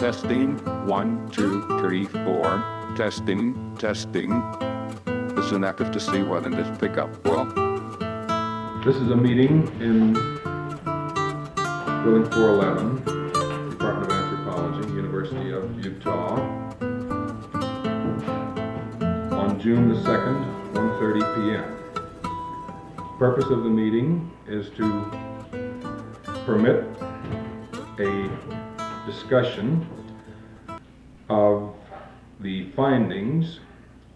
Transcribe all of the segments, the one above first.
Testing, 1, 2, 3, 4. Testing, testing. Listen after to see whether this pick up well. This is a meeting in Building 411, Department of Anthropology, University of Utah, on June the 2nd, 1:30 p.m. Purpose of the meeting is to permit a discussion of the findings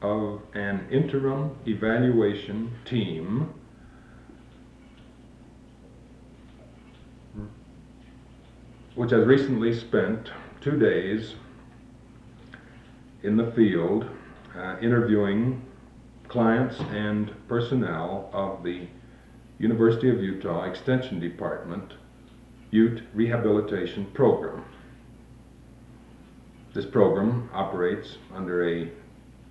of an interim evaluation team which has recently spent 2 days in the field interviewing clients and personnel of the University of Utah Extension Department Ute Rehabilitation Program. This program operates under a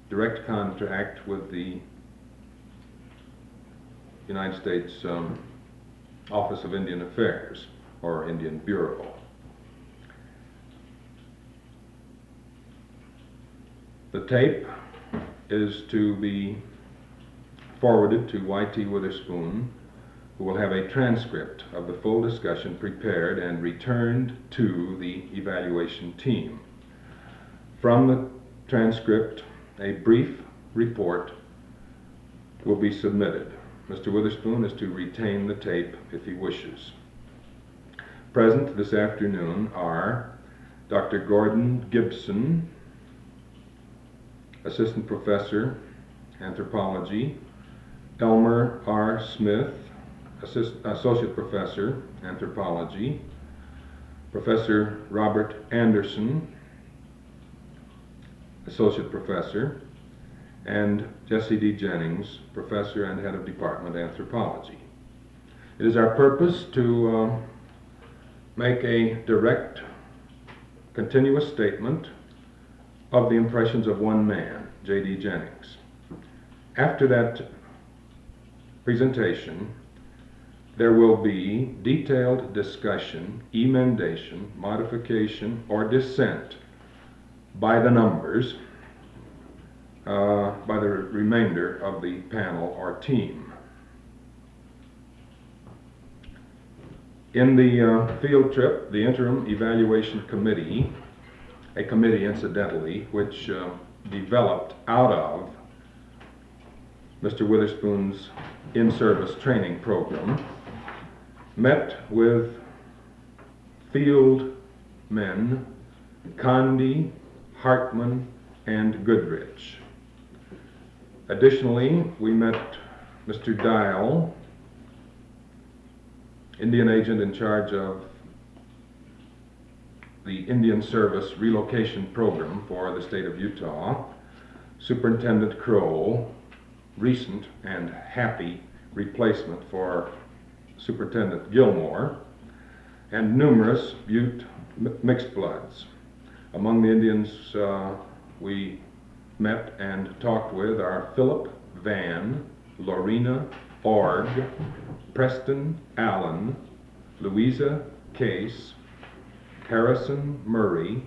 direct contract with the United States Office of Indian Affairs, or Indian Bureau. The tape is to be forwarded to Y.T. Witherspoon, who will have a transcript of the full discussion prepared and returned to the evaluation team. From the transcript, a brief report will be submitted. Mr. Witherspoon is to retain the tape if he wishes. Present this afternoon are Dr. Gordon Gibson, Assistant Professor, Anthropology, Elmer R. Smith, Associate Professor, Anthropology, Professor Robert Anderson, Associate Professor, and Jesse D. Jennings, Professor and Head of Department, Anthropology. It is our purpose to make a direct, continuous statement of the impressions of one man, J.D. Jennings. After that presentation, there will be detailed discussion, emendation, modification, or dissent by the numbers, by the remainder of the panel or team. In the field trip, the Interim Evaluation Committee, a committee incidentally, which developed out of Mr. Witherspoon's in-service training program, met with field men Condi, Hartman, and Goodrich. Additionally, we met Mr. Dial, Indian agent in charge of the Indian Service Relocation Program for the state of Utah, Superintendent Crow, recent and happy replacement for Superintendent Gilmore, and numerous Ute mixed bloods. Among the Indians we met and talked with are Philip Van, Lorena Org, Preston Allen, Louisa Case, Harrison Murray,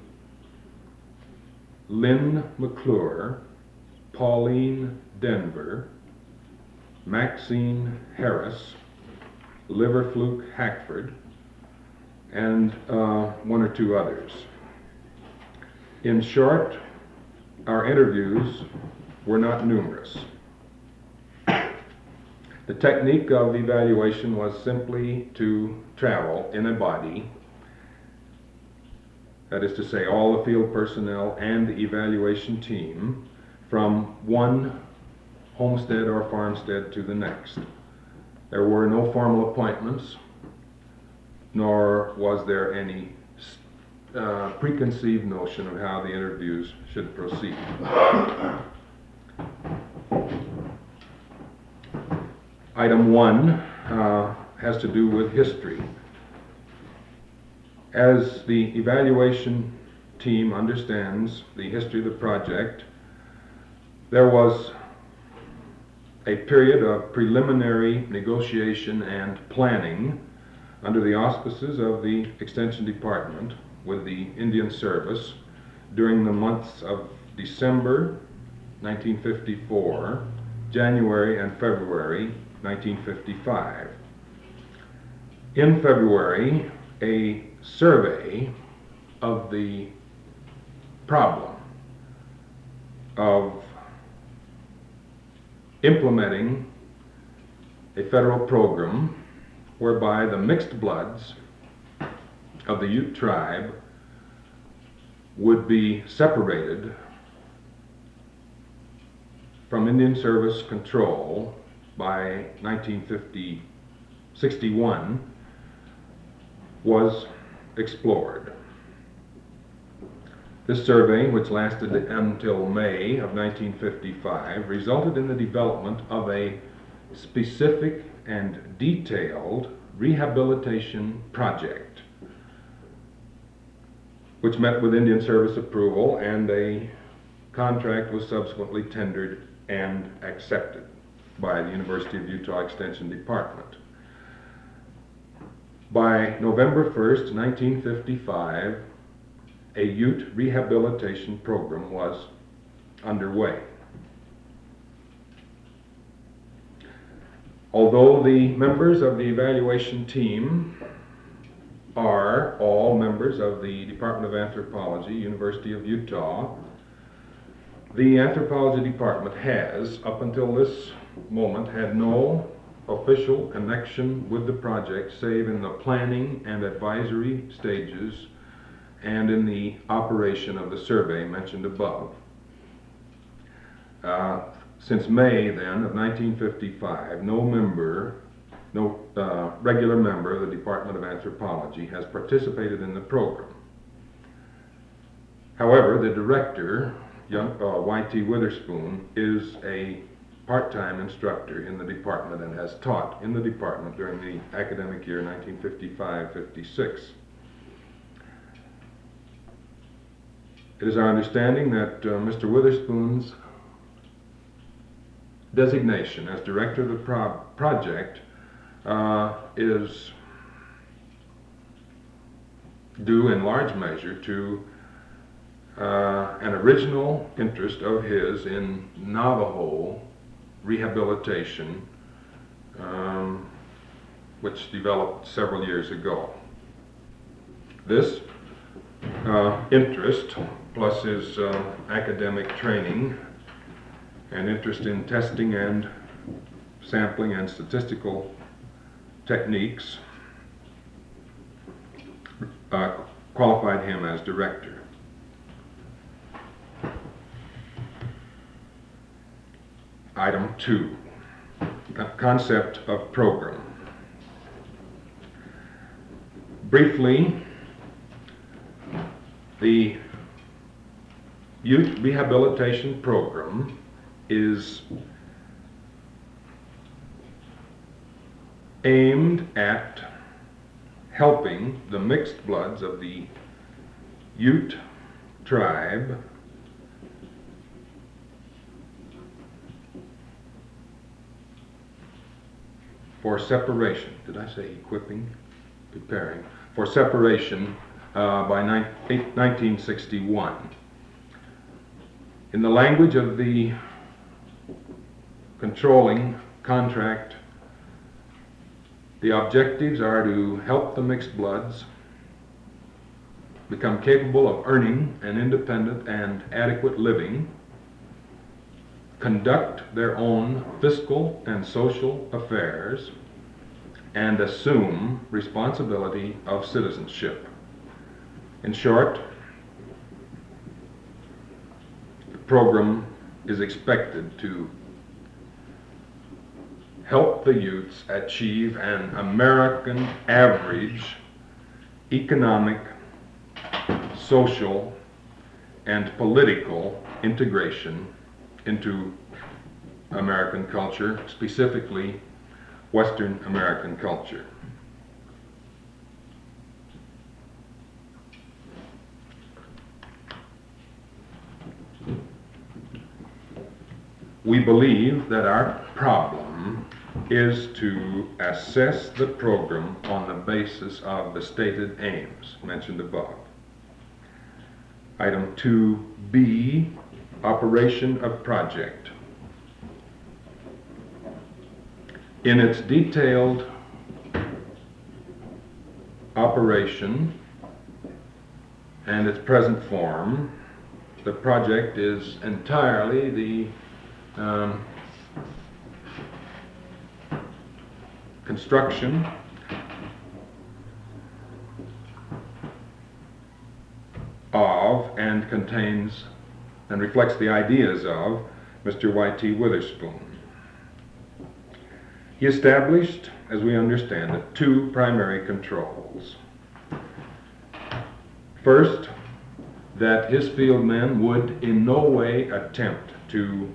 Lynn McClure, Pauline Denver, Maxine Harris, Liverfluke Hackford, and one or two others. In short, our interviews were not numerous. The technique of evaluation was simply to travel in a body, that is to say all the field personnel and the evaluation team, from one homestead or farmstead to the next. There were no formal appointments, nor was there any preconceived notion of how the interviews should proceed. Item 1 has to do with history. As the evaluation team understands the history of the project, there was a period of preliminary negotiation and planning under the auspices of the Extension Department with the Indian Service during the months of December 1954, January and February 1955. In February, a survey of the problem of implementing a federal program whereby the mixed bloods of the Ute tribe would be separated from Indian Service control by 1961 was explored. This survey, which lasted until May of 1955, resulted in the development of a specific and detailed rehabilitation project, which met with Indian Service approval, and a contract was subsequently tendered and accepted by the University of Utah Extension Department. By November 1st, 1955, a Ute rehabilitation program was underway. Although the members of the evaluation team are all members of the Department of Anthropology, University of Utah, the Anthropology Department has, up until this moment, had no official connection with the project save in the planning and advisory stages and in the operation of the survey mentioned above. Since May then of 1955, no regular member of the Department of Anthropology has participated in the program. However, the director, Y.T. Witherspoon, is a part-time instructor in the department and has taught in the department during the academic year 1955-56. It is our understanding that Mr. Witherspoon's designation as director of the project is due in large measure to an original interest of his in Navajo rehabilitation, which developed several years ago. This interest, plus his academic training and interest in testing and sampling and statistical techniques, qualified him as director. Item 2, concept of program. Briefly, the Ute Rehabilitation Program is aimed at helping the mixed bloods of the Ute tribe for separation. Did I say equipping? Preparing. For separation by 1961. In the language of the controlling contract, the objectives are to help the mixed bloods become capable of earning an independent and adequate living, conduct their own fiscal and social affairs, and assume responsibility of citizenship. In short, the program is expected to help the Utes achieve an American average economic, social, and political integration into American culture, specifically Western American culture. We believe that our problem is to assess the program on the basis of the stated aims mentioned above. Item 2B, operation of project. In its detailed operation and its present form, the project is entirely the construction of and contains and reflects the ideas of Mr. Y.T. Witherspoon. He established, as we understand it, two primary controls. First, that his field men would in no way attempt to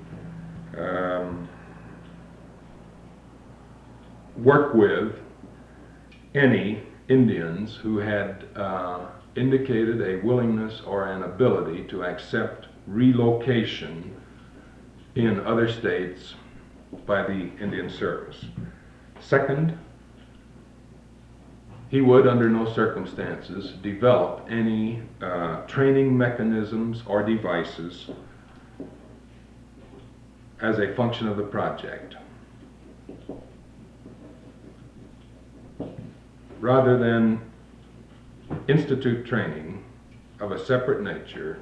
work with any Indians who had indicated a willingness or an ability to accept relocation in other states by the Indian Service. Second, he would under no circumstances develop any training mechanisms or devices as a function of the project. Rather than institute training of a separate nature,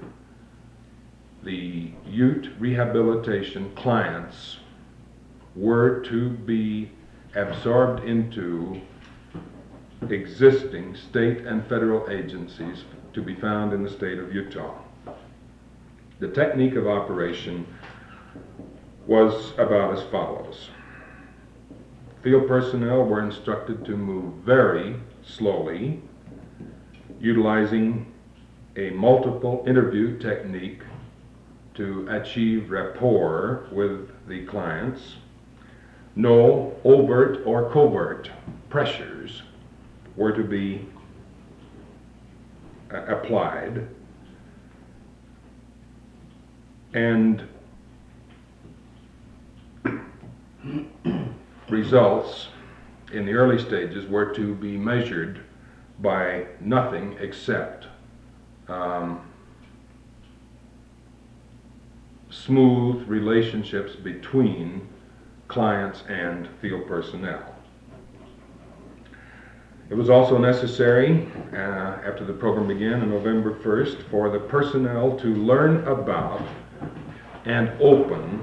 the Ute rehabilitation clients were to be absorbed into existing state and federal agencies to be found in the state of Utah. The technique of operation was about as follows. Field personnel were instructed to move very slowly, utilizing a multiple interview technique to achieve rapport with the clients. No overt or covert pressures were to be applied, and results in the early stages were to be measured by nothing except smooth relationships between clients and field personnel. It was also necessary, after the program began on November 1st, for the personnel to learn about and open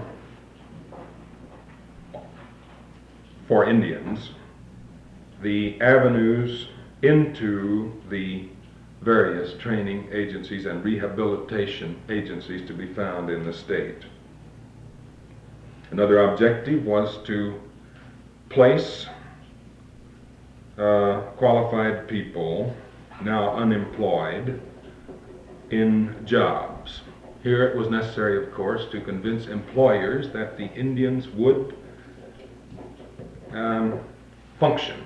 for Indians the avenues into the various training agencies and rehabilitation agencies to be found in the state. Another objective was to place qualified people now unemployed in jobs. Here it was necessary, of course, to convince employers that the Indians would function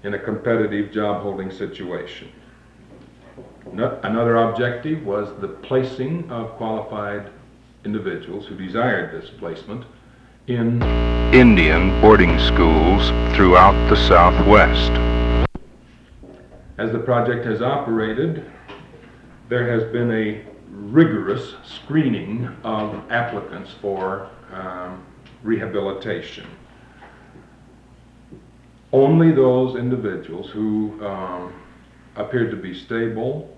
in a competitive job-holding situation. Another objective was the placing of qualified individuals who desired this placement in Indian boarding schools throughout the Southwest. As the project has operated, there has been a rigorous screening of applicants for rehabilitation. Only those individuals who appeared to be stable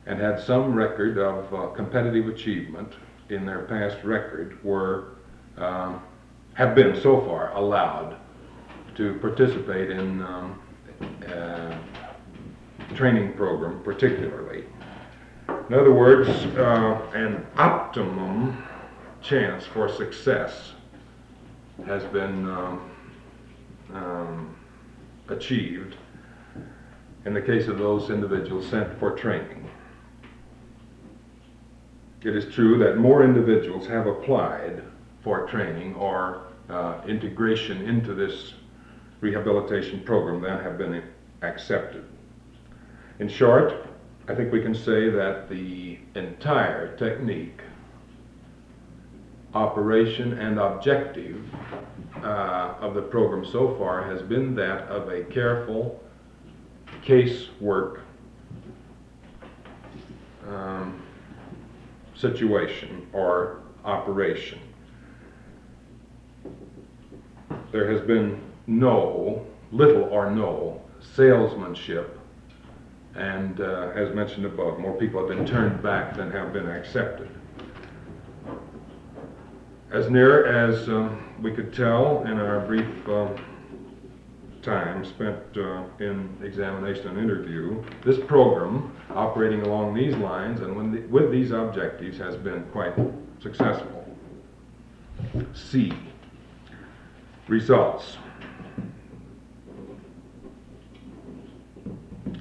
and had some record of competitive achievement in their past record have been so far allowed to participate in training program particularly. In other words, an optimum chance for success has been achieved in the case of those individuals sent for training. It is true that more individuals have applied for training or integration into this rehabilitation program than have been accepted. In short, I think we can say that the entire technique, operation, and objective of the program so far has been that of a careful casework situation or operation. There has been little or no salesmanship, and as mentioned above, more people have been turned back than have been accepted. As near as we could tell in our brief time spent in examination and interview, this program, operating along these lines and with these objectives, has been quite successful. C. Results.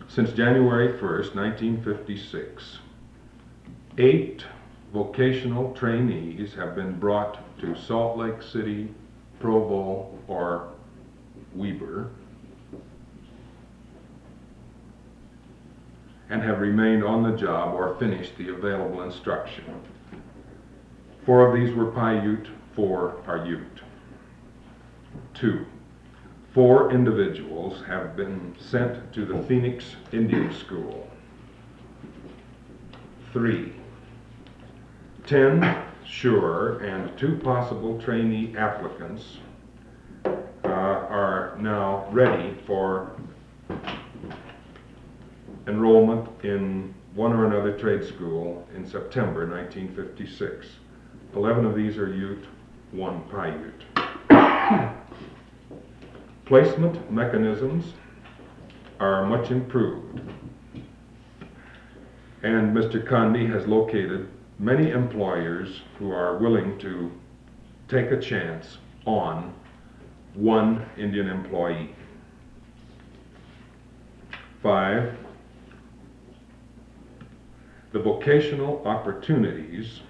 Since January 1st, 1956, 8 vocational trainees have been brought to Salt Lake City, Provo, or Weber, and have remained on the job or finished the available instruction. 4 of these were Paiute, 4 are Ute. 2. 4 individuals have been sent to the Phoenix Indian School. 3. 10 sure and 2 possible trainee applicants are now ready for enrollment in one or another trade school in September 1956. 11 of these are Ute, 1 Paiute. Placement mechanisms are much improved, and Mr. Condi has located many employers who are willing to take a chance on 1 Indian employee. 5. The vocational opportunities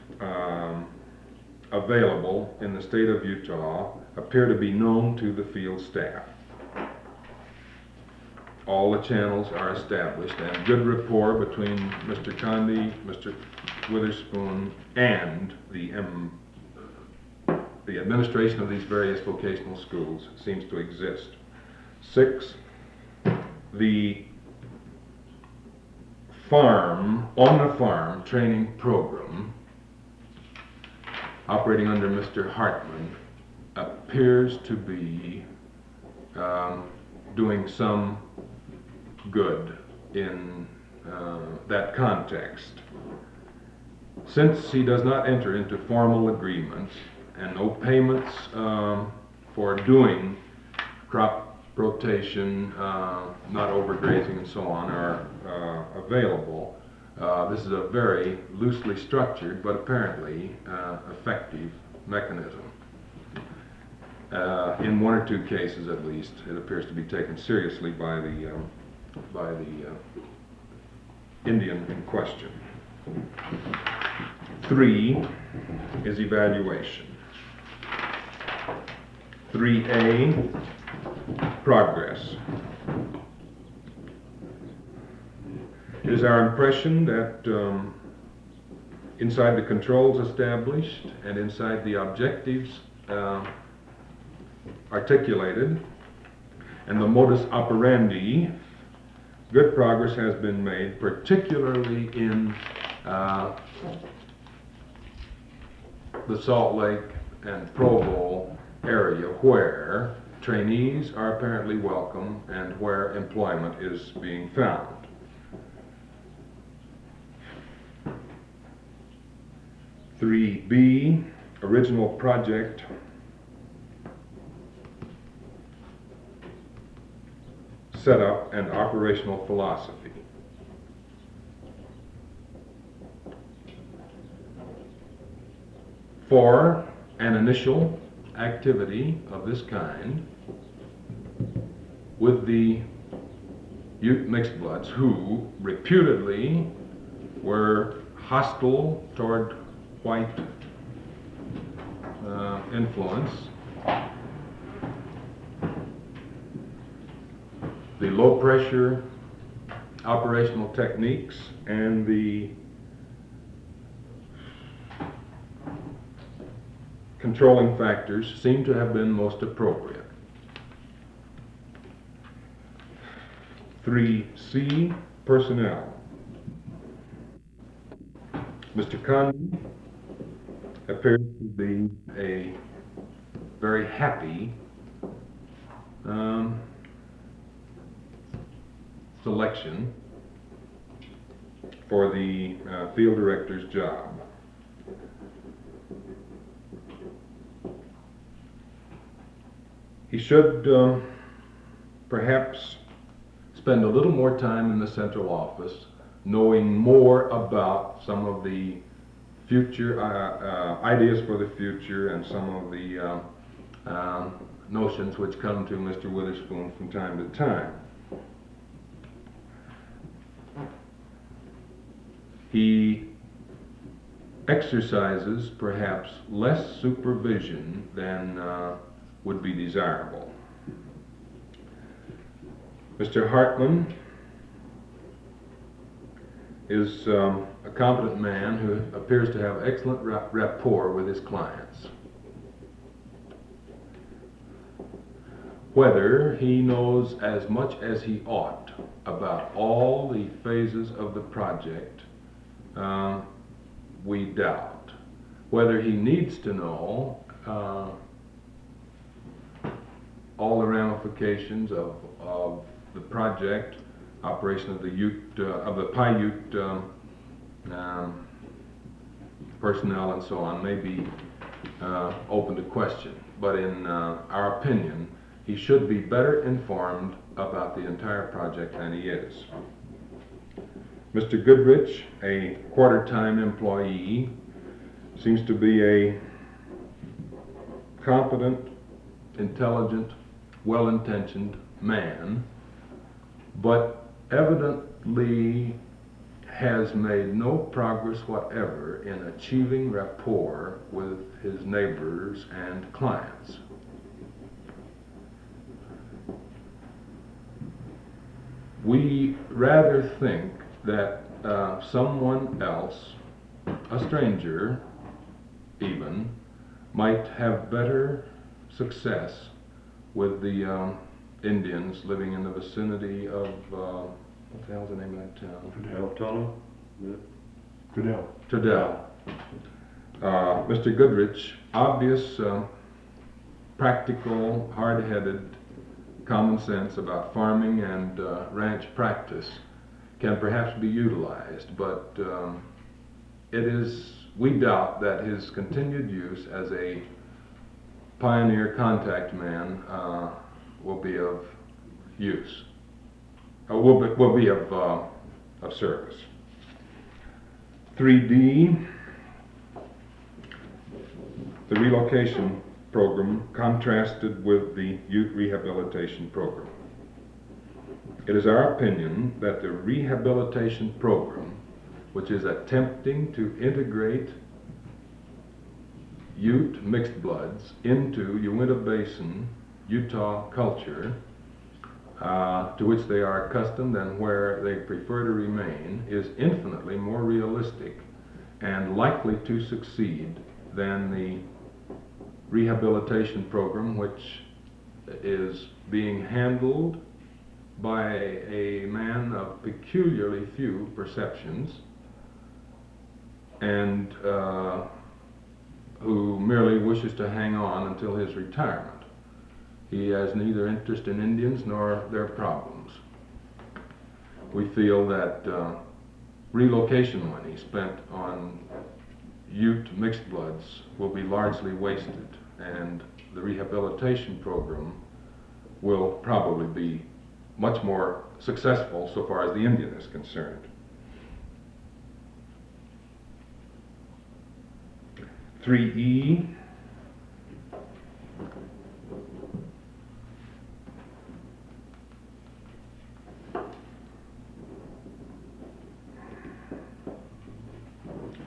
available in the state of Utah appear to be known to the field staff. All the channels are established, and good rapport between Mr. Condi, Mr. Witherspoon, and the administration of these various vocational schools seems to exist. 6. The on-the-farm training program operating under Mr. Hartman appears to be doing some good in that context. Since he does not enter into formal agreements and no payments for doing crop rotation, not overgrazing and so on, are available, this is a very loosely structured but apparently effective mechanism. In 1 or 2 cases at least, it appears to be taken seriously by the Indian in question. 3 is evaluation. 3A, progress. It is our impression that inside the controls established and inside the objectives articulated and the modus operandi, good progress has been made, particularly in the Salt Lake and Provo area, where trainees are apparently welcome and where employment is being found. 3B, original project setup and operational philosophy. 4, an initial activity of this kind with the Ute mixed bloods, who reputedly were hostile toward white influence. The low pressure operational techniques and the controlling factors seem to have been most appropriate. 3C, personnel. Mr. Condon appears to be a very happy selection for the field director's job. He should perhaps spend a little more time in the central office, knowing more about some of the future ideas for the future and some of the notions which come to Mr. Witherspoon from time to time. He exercises perhaps less supervision than would be desirable. Mr. Hartman is a competent man who appears to have excellent rapport with his clients. Whether he knows as much as he ought about all the phases of the project, we doubt. Whether he needs to know all the ramifications of the project, operation of the Paiute personnel and so on, may be open to question. But in our opinion, he should be better informed about the entire project than he is. Mr. Goodrich, a quarter-time employee, seems to be a competent, intelligent, well-intentioned man, but evidently has made no progress whatever in achieving rapport with his neighbors and clients. We rather think that someone else, a stranger even, might have better success with the Indians living in the vicinity of, what the hell's the name of that town? Tredell. Mr. Goodrich, obvious, practical, hard-headed common sense about farming and ranch practice can perhaps be utilized, but we doubt that his continued use as a pioneer contact man will be of use, will be of service. 3D, the relocation program contrasted with the youth rehabilitation program. It is our opinion that the rehabilitation program, which is attempting to integrate Ute mixed bloods into Uinta Basin, Utah culture, to which they are accustomed and where they prefer to remain, is infinitely more realistic and likely to succeed than the rehabilitation program, which is being handled by a man of peculiarly few perceptions and who merely wishes to hang on until his retirement. He has neither interest in Indians nor their problems. We feel that relocation money spent on Ute mixed bloods will be largely wasted, and the rehabilitation program will probably be much more successful so far as the Indian is concerned. 3E,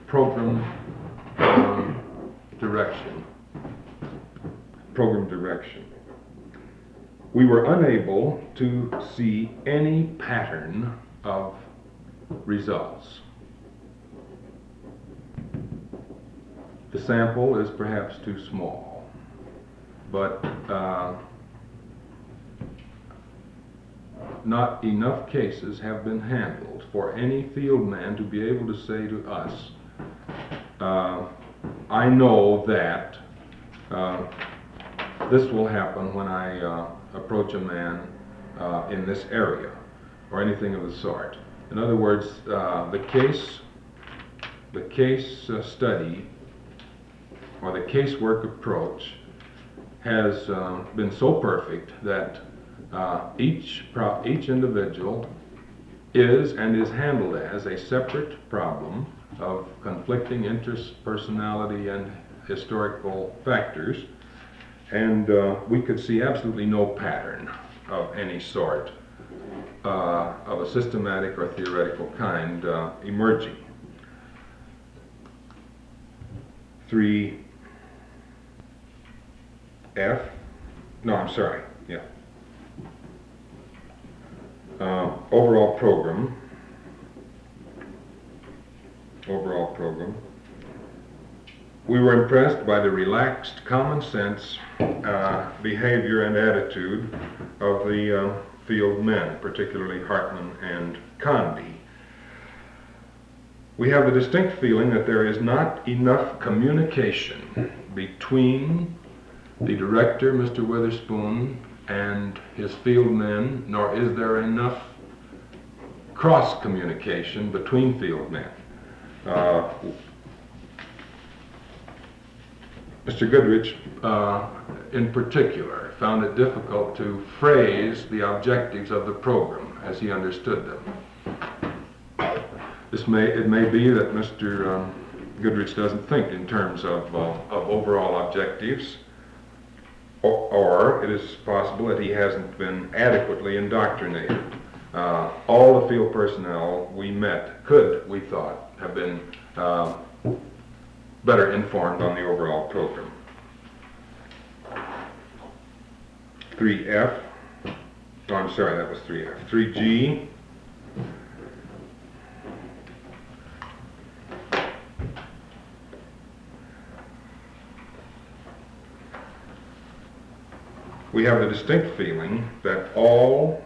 program direction. Program direction. We were unable to see any pattern of results. The sample is perhaps too small, but not enough cases have been handled for any field man to be able to say to us I know that this will happen when I approach a man in this area or anything of the sort. In other words, the case study or the casework approach has been so perfect that each individual is handled as a separate problem of conflicting interest, personality, and historical factors, and we could see absolutely no pattern of any sort of a systematic or theoretical kind emerging. 3F, no, I'm sorry, yeah. Overall program. We were impressed by the relaxed, common sense behavior and attitude of the field men, particularly Hartman and Condi. We have the distinct feeling that there is not enough communication between the director, Mr. Witherspoon, and his field men, nor is there enough cross-communication between field men. Mr. Goodrich, in particular, found it difficult to phrase the objectives of the program as he understood them. It may be that Mr. Goodrich doesn't think in terms of overall objectives, or it is possible that he hasn't been adequately indoctrinated. All the field personnel we met could, we thought, have been better informed on the overall program. 3F, oh, I'm sorry, that was 3F. 3G, we have the distinct feeling that all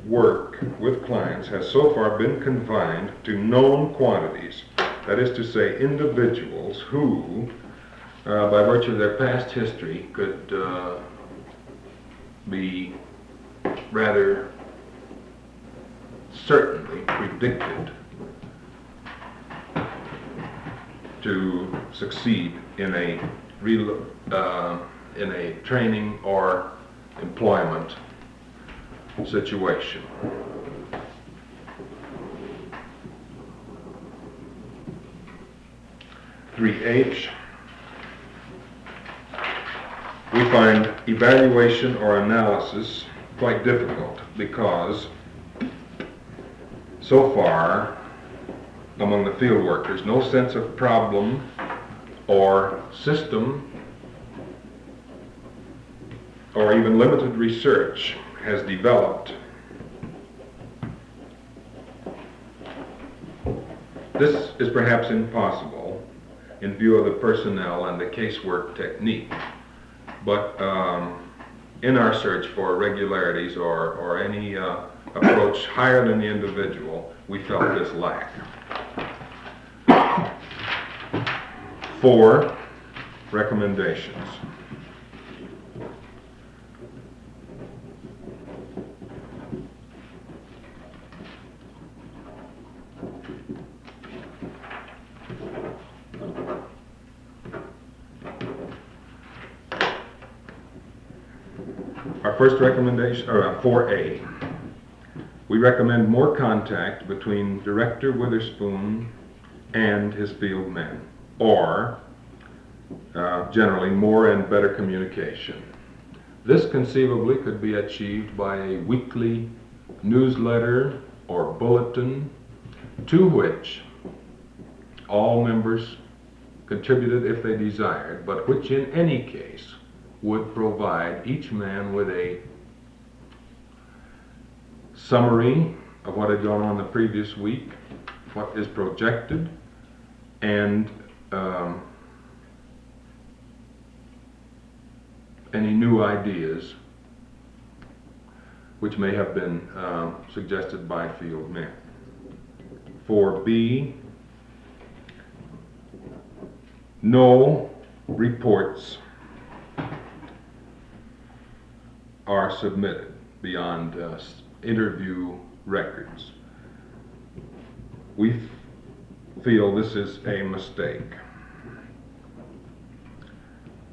work with clients has so far been confined to known quantities. That is to say, individuals who, by virtue of their past history, could be rather certainly predicted to succeed in a training or employment situation. (3H), we find evaluation or analysis quite difficult because so far among the field workers no sense of problem or system or even limited research has developed. This is perhaps impossible in view of the personnel and the casework technique, but in our search for regularities or any approach higher than the individual, we felt this lack. 4 recommendations. Our first recommendation, 4A, we recommend more contact between Director Witherspoon and his field men, or generally more and better communication. This conceivably could be achieved by a weekly newsletter or bulletin to which all members contributed if they desired, but which in any case would provide each man with a summary of what had gone on the previous week, what is projected, and any new ideas which may have been suggested by field men. 4B, no reports are submitted beyond interview records. We feel this is a mistake.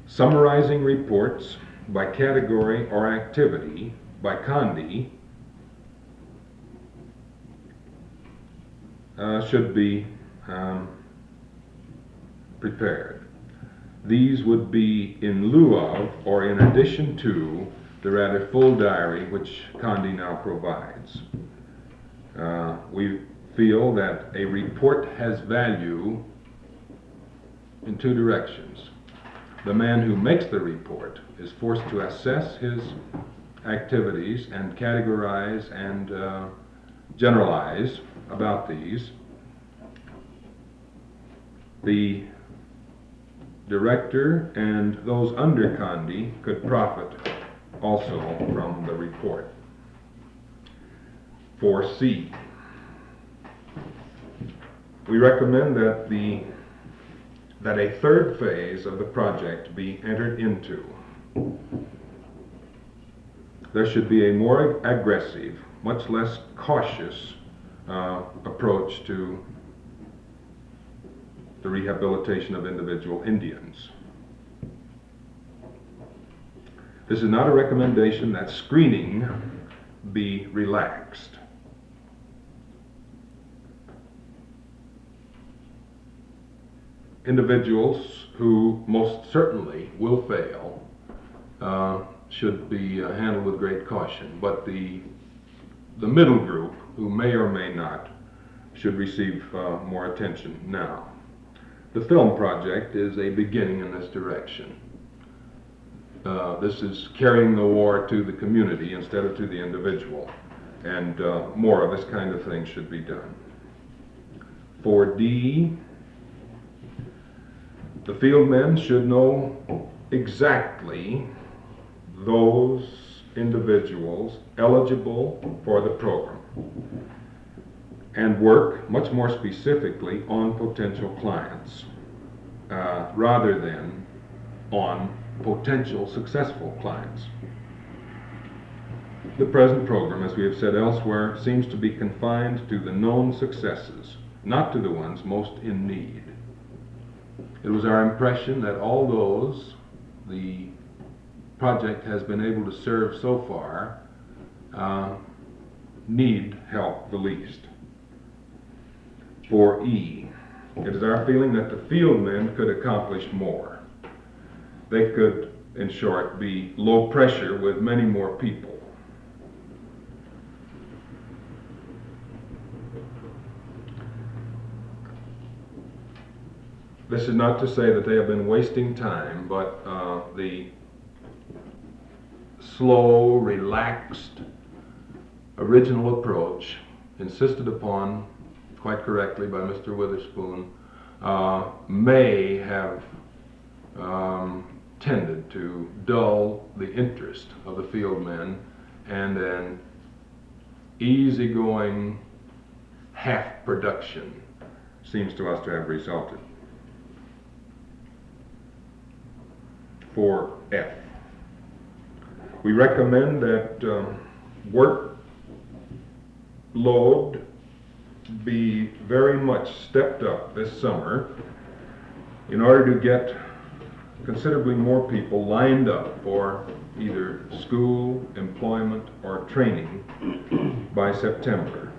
Summarizing reports by category or activity by Condi should be prepared. These would be in lieu of or in addition to the rather full diary which Condi now provides. We feel that a report has value in two directions. The man who makes the report is forced to assess his activities and categorize and generalize about these. The director and those under Condi could profit also from the report. 4C. We recommend that a third phase of the project be entered into. There should be a more aggressive, much less cautious approach to the rehabilitation of individual Indians. This is not a recommendation that screening be relaxed. Individuals who most certainly will fail should be handled with great caution, but the middle group, who may or may not, should receive more attention now. The film project is a beginning in this direction. This is carrying the war to the community instead of to the individual, and more of this kind of thing should be done. 4D, the field men should know exactly those individuals eligible for the program and work much more specifically on potential clients rather than on potential successful clients. The present program, as we have said elsewhere, seems to be confined to the known successes, not to the ones most in need. It was our impression that all those the project has been able to serve so far need help the least. 4E, it is our feeling that the field men could accomplish more. They could, in short, be low pressure with many more people. This is not to say that they have been wasting time, but the slow, relaxed, original approach insisted upon quite correctly by Mr. Witherspoon may have tended to dull the interest of the field men, and an easygoing half production seems to us to have resulted. 4F. We recommend that work load be very much stepped up this summer in order to get considerably more people lined up for either school, employment, or training by September.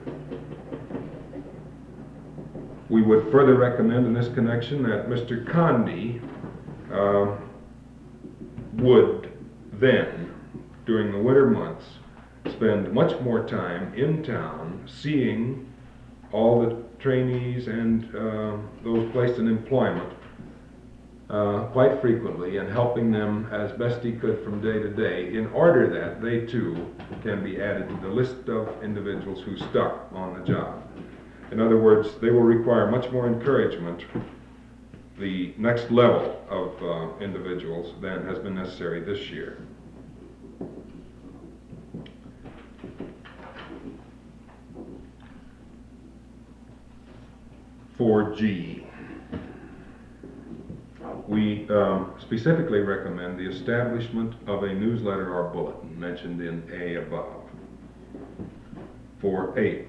We would further recommend in this connection that Mr. Condi would then, during the winter months, spend much more time in town seeing all the trainees and those placed in employment quite frequently, and helping them as best he could from day to day, in order that they too can be added to the list of individuals who stuck on the job. In other words, they will require much more encouragement, the next level of individuals, than has been necessary this year. For G. We specifically recommend the establishment of a newsletter or bulletin mentioned in A above. For H,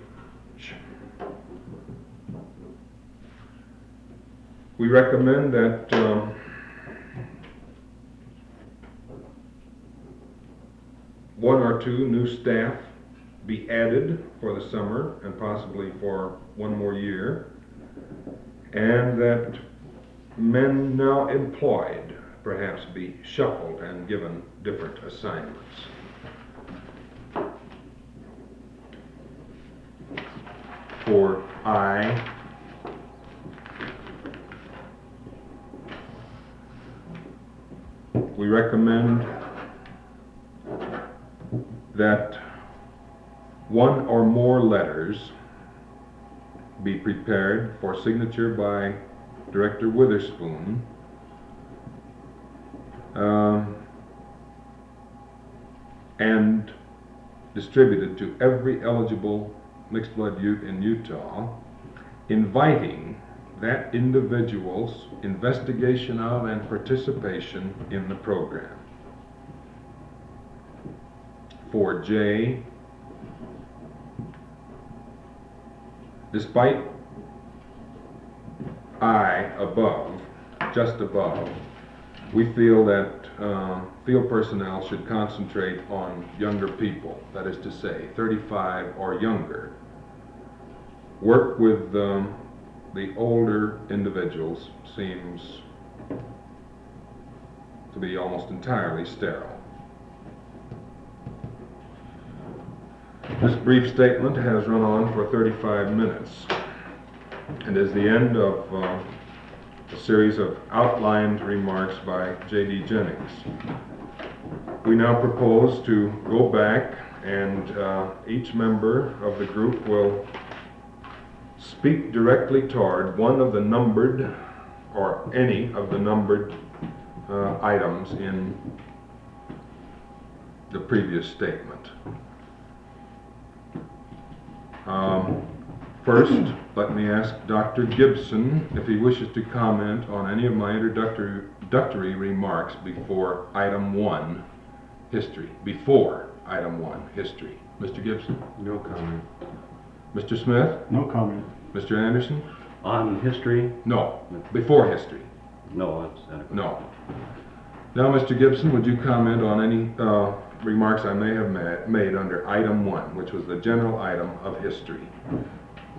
we recommend that one or two new staff be added for the summer and possibly for one more year, and that men now employed perhaps be shuffled and given different assignments. For I, we recommend that one or more letters be prepared for signature by Director Witherspoon, and distributed to every eligible mixed blood youth in Utah, inviting that individual's investigation of and participation in the program. For J, despite I above, just above, we feel that field personnel should concentrate on younger people, that is to say 35 or younger. Work with the older individuals seems to be almost entirely sterile. This brief statement has run on for 35 minutes and is the end of a series of outlined remarks by J.D. Jennings. We now propose to go back, and each member of the group will speak directly toward one of the numbered, or any of the numbered items in the previous statement. First, let me ask Dr. Gibson if he wishes to comment on any of my introductory remarks before item 1, history. Before item 1, history. Mr. Gibson? No comment. Mr. Smith? No comment. Mr. Anderson? On history? No. Before history? No, that's adequate. No. Now, Mr. Gibson, would you comment on any remarks I may have made under item 1, which was the general item of history?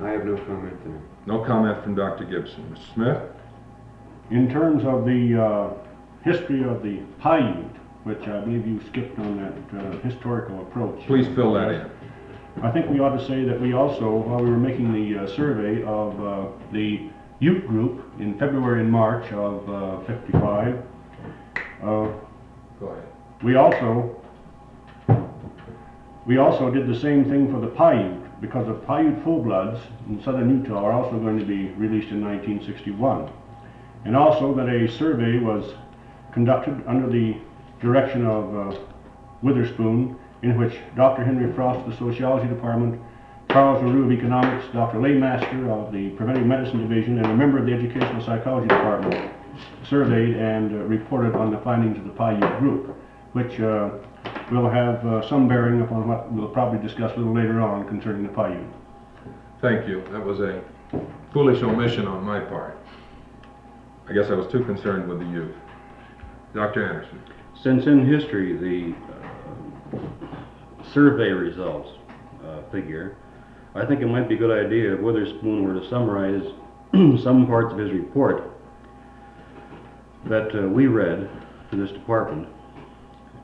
I have no comment there. No comment from Dr. Gibson. Mr. Smith? In terms of the history of the Paiute, which I believe you skipped on that historical approach. Please fill that in. I think we ought to say that we also, while we were making the survey of the Ute group in February and March of 55, Go ahead. we also did the same thing for the Paiute, because the Paiute full-bloods in southern Utah are also going to be released in 1961. And also that a survey was conducted under the direction of Witherspoon, in which Dr. Henry Frost of the Sociology Department, Charles LaRue of Economics, Dr. Laymaster of the Preventive Medicine Division, and a member of the Educational Psychology Department surveyed and reported on the findings of the Paiute group, which will have some bearing upon what we'll probably discuss a little later on concerning the Paiute. Thank you. That was a foolish omission on my part. I guess I was too concerned with the youth. Dr. Anderson. Since in history the survey results figure, I think it might be a good idea if Witherspoon were to summarize some parts of his report that we read to this department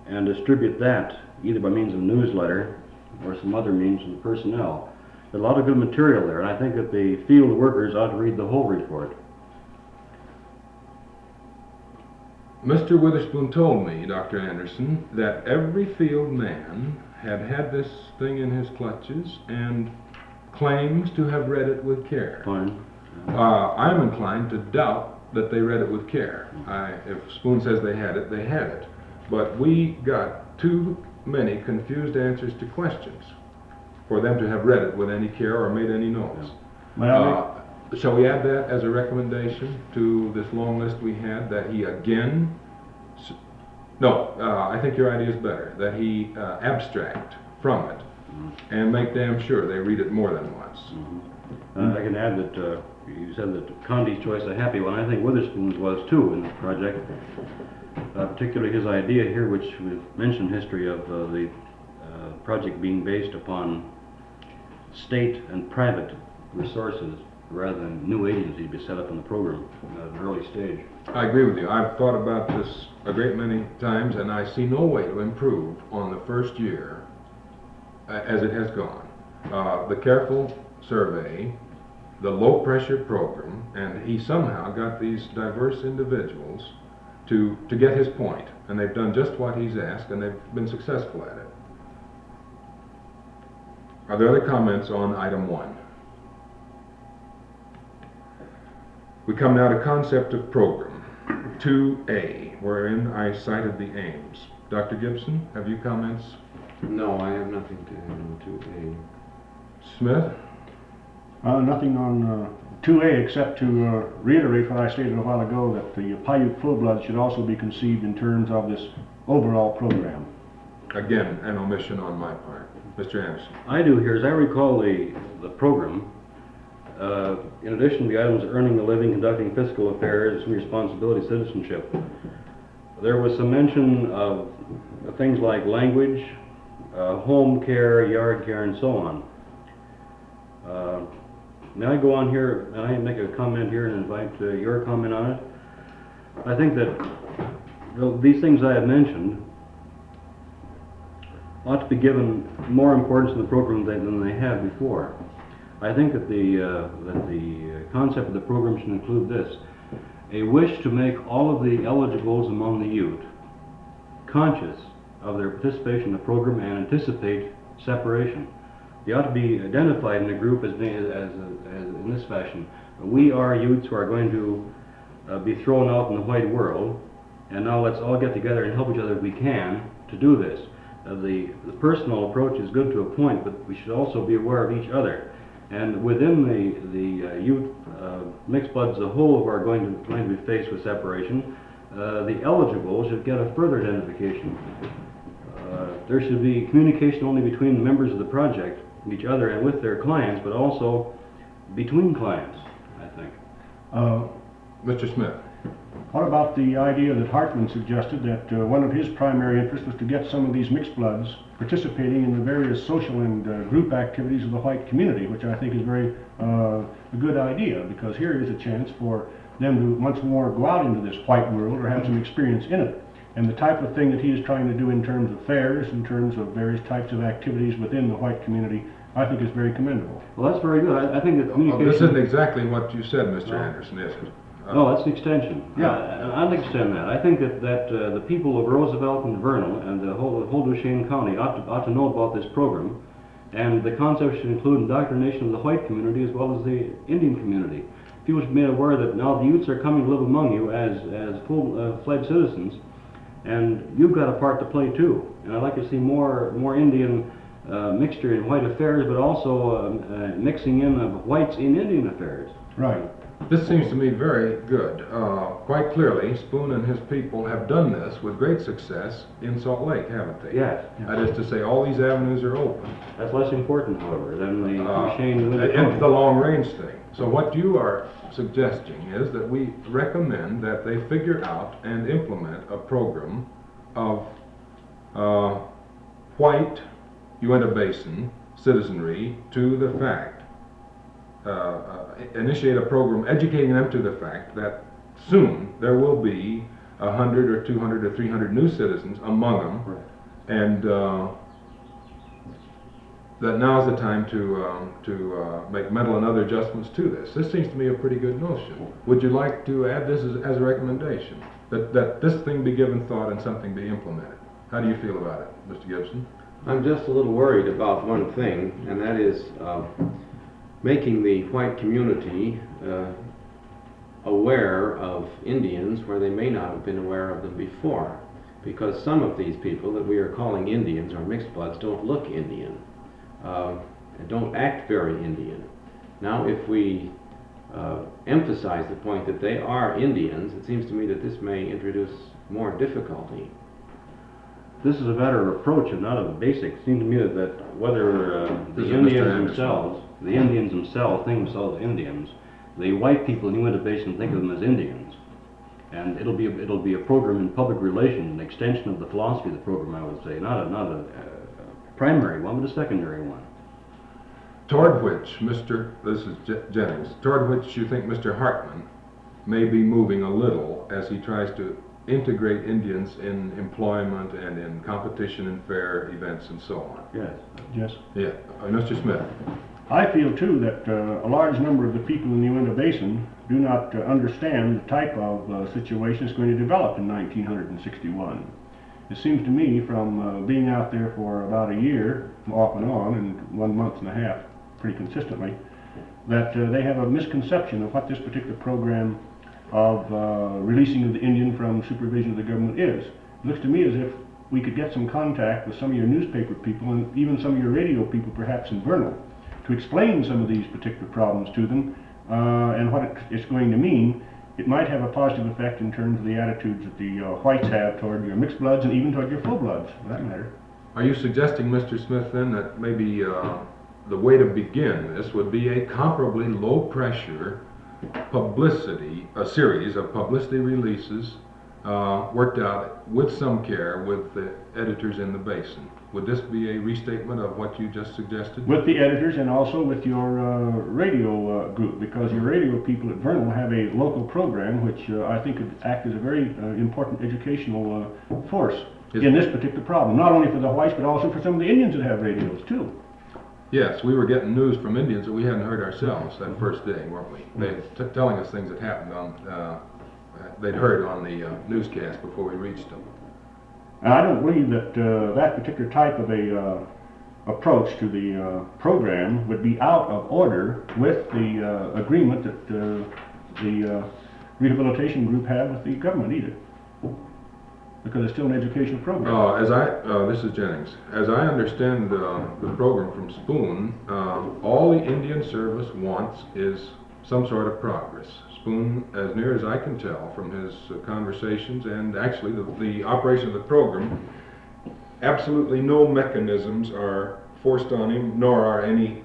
and distribute that either by means of newsletter or some other means to the personnel. There's a lot of good material there, and I think that the field workers ought to read the whole report. Mr. Witherspoon told me, Dr. Anderson, that every field man had this thing in his clutches and claims to have read it with care. Fine. I'm inclined to doubt that they read it with care. If Spoon says they had it, they had it. But we got too many confused answers to questions for them to have read it with any care or made any notes. May I Shall we add that as a recommendation to this long list we had, that he again, no, I think your idea is better, that he abstract from it and make damn sure they read it more than once. I can add that you said that Condi's choice a happy one. I think Witherspoon's was too in the project. Particularly his idea here, which we've mentioned history of the project being based upon state and private resources rather than new agencies be set up in the program at an early stage. I agree with you. I've thought about this a great many times, and I see no way to improve on the first year as it has gone. The careful survey, the low-pressure program, and he somehow got these diverse individuals to get his point, and they've done just what he's asked, and they've been successful at it. Are there other comments on item 1? We come now to concept of program, 2A, wherein I cited the aims. Dr. Gibson, have you comments? No, I have nothing to add on 2A. Smith? Nothing on 2A except to reiterate what I stated a while ago, that the Paiute full-bloods should also be conceived in terms of this overall program. Again, an omission on my part. Mr. Anderson. I do here, as I recall the program, in addition to the items earning a living, conducting fiscal affairs, responsibility, citizenship, there was some mention of things like language, home care, yard care, and so on. May I go on here, and I make a comment here and invite your comment on it? I think that these things I have mentioned ought to be given more importance in the program than they have before. I think that the concept of the program should include this: a wish to make all of the eligibles among the youth conscious of their participation in the program and anticipate separation. They ought to be identified in the group as in this fashion: we are youths who are going to be thrown out in the white world, and now let's all get together and help each other if we can to do this. The personal approach is good to a point, but we should also be aware of each other. And within the youth mixed bloods as a whole who are going to be faced with separation, the eligible should get a further identification. There should be communication only between the members of the project, each other, and with their clients, but also between clients, I think. Mr. Smith. What about the idea that Hartman suggested that one of his primary interests was to get some of these mixed bloods participating in the various social and group activities of the white community, which I think is very a good idea, because here is a chance for them to once more go out into this white world or have some experience in it. And the type of thing that he is trying to do in terms of fairs, in terms of various types of activities within the white community, I think is very commendable. Well, that's very good. I think that communication... This isn't exactly what you said, Mr. Anderson, is it? No, that's the extension. Yeah, I'll extend that. I think that the people of Roosevelt and Vernal and the whole Duchesne County ought to know about this program, and the concept should include indoctrination of the white community as well as the Indian community. People should be made aware that now the youths are coming to live among you as full-fledged citizens, and you've got a part to play too. And I'd like to see more Indian mixture in white affairs, but also mixing in of whites in Indian affairs. Right. This seems to me very good. Quite clearly, Spoon and his people have done this with great success in Salt Lake, haven't they? Yes. That is to say, all these avenues are open. That's less important, however, than the Duchesne And the long-range thing. So what you are suggesting is that we recommend that they figure out and implement a program of white Uinta Basin citizenry to the fact, initiate a program educating them to the fact that soon there will be 100 or 200 or 300 new citizens among them, Right. and that now's the time to make mental and other adjustments to this. This seems to me a pretty good notion. Would you like to add this as a recommendation, that this thing be given thought and something be implemented? How do you feel about it, Mr. Gibson? I'm just a little worried about one thing, and that is making the white community aware of Indians where they may not have been aware of them before. Because some of these people that we are calling Indians or mixed bloods don't look Indian, and don't act very Indian. Now if we emphasize the point that they are Indians, it seems to me that this may introduce more difficulty. This is a matter of approach and not of basics. It seems to me that whether This is the Mr. Indians Anderson. themselves, think themselves Indians, the white people in the Uinta Basin think of them as Indians. And it'll be a program in public relations, an extension of the philosophy of the program, I would say, not a primary one, but a secondary one. Toward which, this is Jennings, toward which you think Mr. Hartman may be moving a little as he tries to integrate Indians in employment and in competition and fair events and so on. Yes. Yes. Yeah, Mr. Smith. I feel too that a large number of the people in the Uinta Basin do not understand the type of situation that's going to develop in 1961. It seems to me from being out there for about a year, off and on, and 1 month and a half pretty consistently, that they have a misconception of what this particular program of releasing of the Indian from supervision of the government is. It looks to me as if we could get some contact with some of your newspaper people and even some of your radio people perhaps in Vernal to explain some of these particular problems to them and what it's going to mean. It might have a positive effect in terms of the attitudes that the whites have toward your mixed bloods and even toward your full bloods, for that matter. Are you suggesting, Mr. Smith, then, that maybe the way to begin this would be a comparably low-pressure publicity, a series of publicity releases worked out with some care with the editors in the basin? Would this be a restatement of what you just suggested? With the editors and also with your radio group, because your radio people at Vernal have a local program which I think could act as a very important educational force in this particular problem, not only for the whites but also for some of the Indians that have radios too. Yes, we were getting news from Indians that we hadn't heard ourselves that first day, weren't we? They telling us things that happened on, they'd heard on the newscast before we reached them. And I don't believe that that particular type of a approach to the program would be out of order with the agreement that the Rehabilitation group had with the government either, because it's still an educational program. This is Jennings. As I understand the program from Spoon, all the Indian Service wants is some sort of progress. Spoon, as near as I can tell from his conversations and actually the operation of the program, absolutely no mechanisms are forced on him, nor are any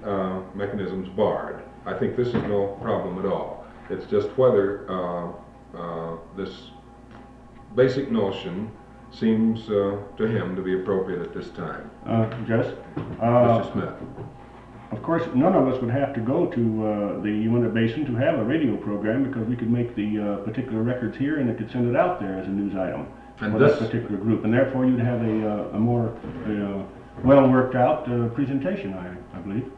mechanisms barred. I think this is no problem at all. It's just whether this basic notion seems to him to be appropriate at this time. Jess? Mr. Smith. Of course, none of us would have to go to the Uinta Basin to have a radio program, because we could make the particular records here and it could send it out there as a news item for that particular group, and therefore you'd have a more well worked out presentation, I believe.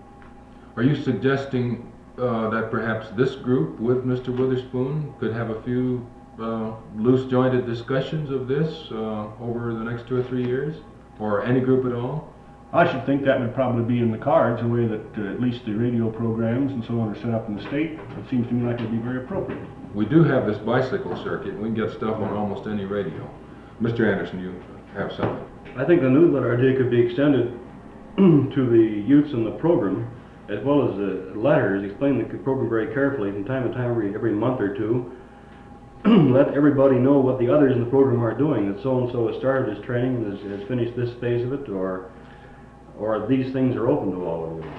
Are you suggesting that perhaps this group with Mr. Witherspoon could have a few loose jointed discussions of this over the next 2 or 3 years, or any group at all? I should think that would probably be in the cards, the way that at least the radio programs and so on are set up in the state. It seems to me like it would be very appropriate. We do have this bicycle circuit. We can get stuff on almost any radio. Mr. Anderson, you have something. I think the newsletter idea could be extended to the youths in the program, as well as the letters, explain the program very carefully from time to time, every month or two. Let everybody know what the others in the program are doing, that so-and-so has started his training and has finished this phase of it, or these things are open to all of you.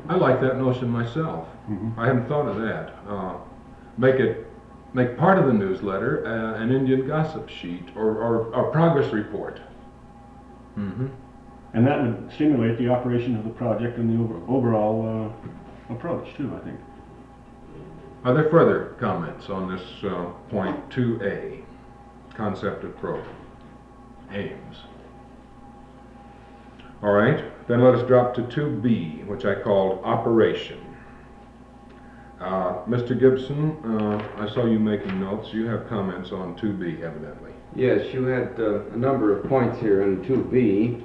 I like that notion myself. I hadn't thought of that. Make part of the newsletter an Indian gossip sheet or a progress report. And that would stimulate the operation of the project and the overall approach too, I think. Are there further comments on this point 2A, concept of program, aims? All right, then let us drop to 2B, which I called operation. Mr. Gibson, I saw you making notes. You have comments on 2B, evidently. Yes, you had a number of points here in 2B.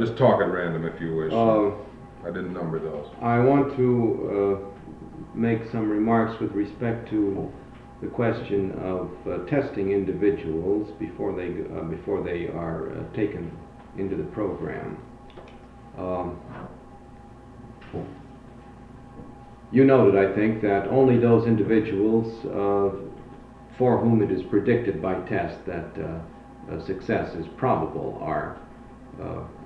Just talk at random if you wish. I didn't number those. I want to make some remarks with respect to the question of testing individuals before they are taken into the program. you noted, I think, that only those individuals for whom it is predicted by test that success is probable are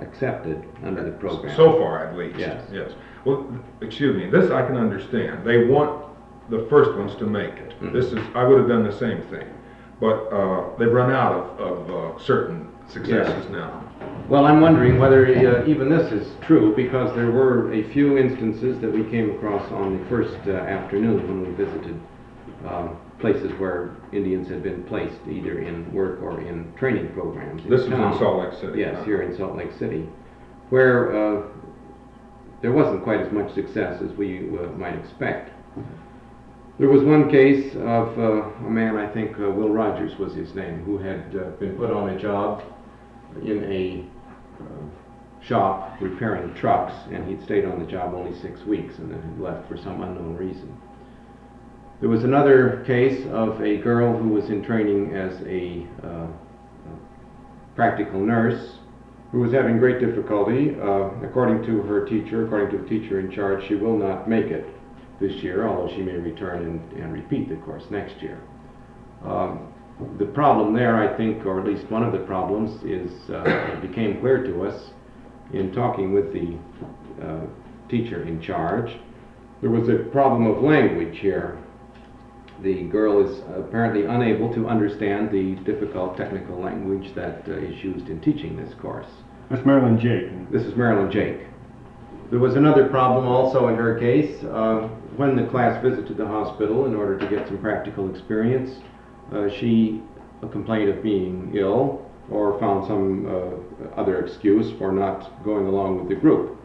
accepted under the program. So far, at least. Yes. Yes. Well, excuse me, this I can understand. They want the first ones to make it. I would have done the same thing. But they've run out of certain successes now. Well, I'm wondering whether even this is true, because there were a few instances that we came across on the first afternoon when we visited places where Indians had been placed, either in work or in training programs. This is in Salt Lake City. Yes, here in Salt Lake City, where there wasn't quite as much success as we might expect. There was one case of a man, I think Will Rogers was his name, who had been put on a job in a shop repairing trucks, and he'd stayed on the job only 6 weeks and then had left for some unknown reason. There was another case of a girl who was in training as a practical nurse who was having great difficulty. According to her teacher, according to the teacher in charge, she will not make it this year, although she may return and repeat the course next year. The problem there, I think, or at least one of the problems, is it became clear to us in talking with the teacher in charge. There was a problem of language here. The girl is apparently unable to understand the difficult technical language that is used in teaching this course. That's Marilyn Jake. This is Marilyn Jake. There was another problem also in her case. When the class visited the hospital in order to get some practical experience, she complained of being ill or found some other excuse for not going along with the group.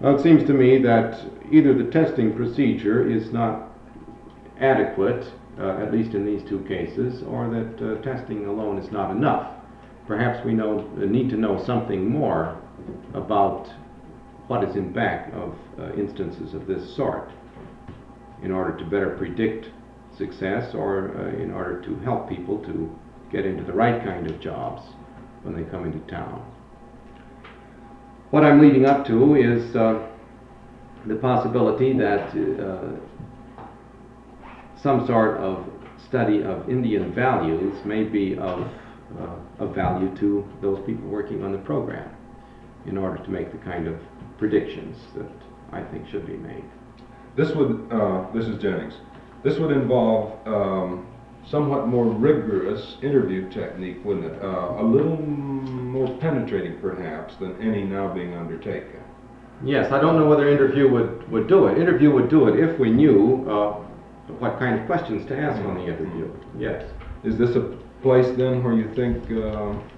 It seems to me that either the testing procedure is not adequate, at least in these two cases, or that testing alone is not enough. Perhaps we need to know something more about what is in back of instances of this sort in order to better predict success, or in order to help people to get into the right kind of jobs when they come into town. What I'm leading up to is the possibility that some sort of study of Indian values may be of value to those people working on the program in order to make the kind of predictions that I think should be made. This is Jennings. This would involve somewhat more rigorous interview technique, wouldn't it? A little more penetrating, perhaps, than any now being undertaken. Yes, I don't know whether interview would do it. Interview would do it if we knew what kind of questions to ask on the interview. Yes. Is this a place then where you think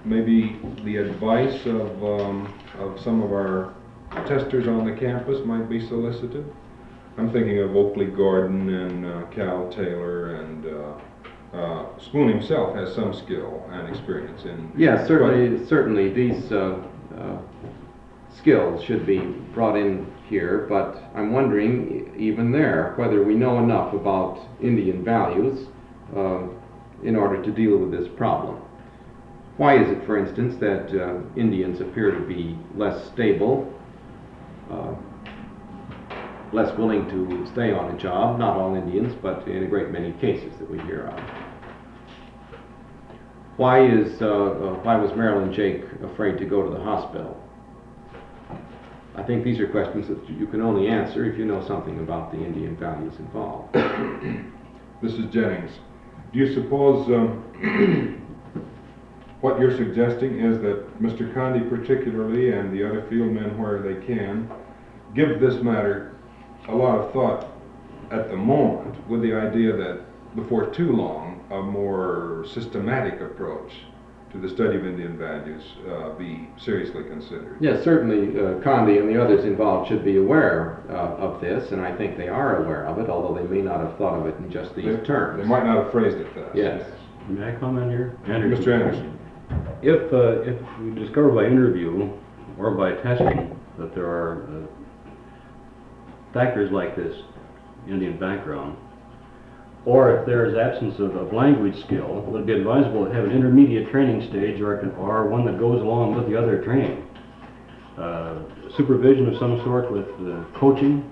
maybe the advice of some of our testers on the campus might be solicited? I'm thinking of Oakley Gordon and Cal Taylor, and Spoon himself has some skill and experience in. Yes, certainly these skills should be brought in here, but I'm wondering, even there, whether we know enough about Indian values in order to deal with this problem. Why is it, for instance, that Indians appear to be less stable, less willing to stay on a job? Not all Indians, but in a great many cases that we hear of. Why was Marilyn Jake afraid to go to the hospital? I think these are questions that you can only answer if you know something about the Indian values involved. This is Jennings. Do you suppose what you're suggesting is that Mr. Condi particularly, and the other field men where they can, give this matter a lot of thought at the moment, with the idea that before too long a more systematic approach to the study of Indian values be seriously considered? Yes, certainly Condi and the others involved should be aware of this, and I think they are aware of it, although they may not have thought of it in just these terms. They might not have phrased it thus. Yes. May I comment here? Mr. Anderson. If we discover by interview or by testing that there are factors like this, Indian background, or if there is absence of language skill, it would be advisable to have an intermediate training stage or one that goes along with the other training. Supervision of some sort with coaching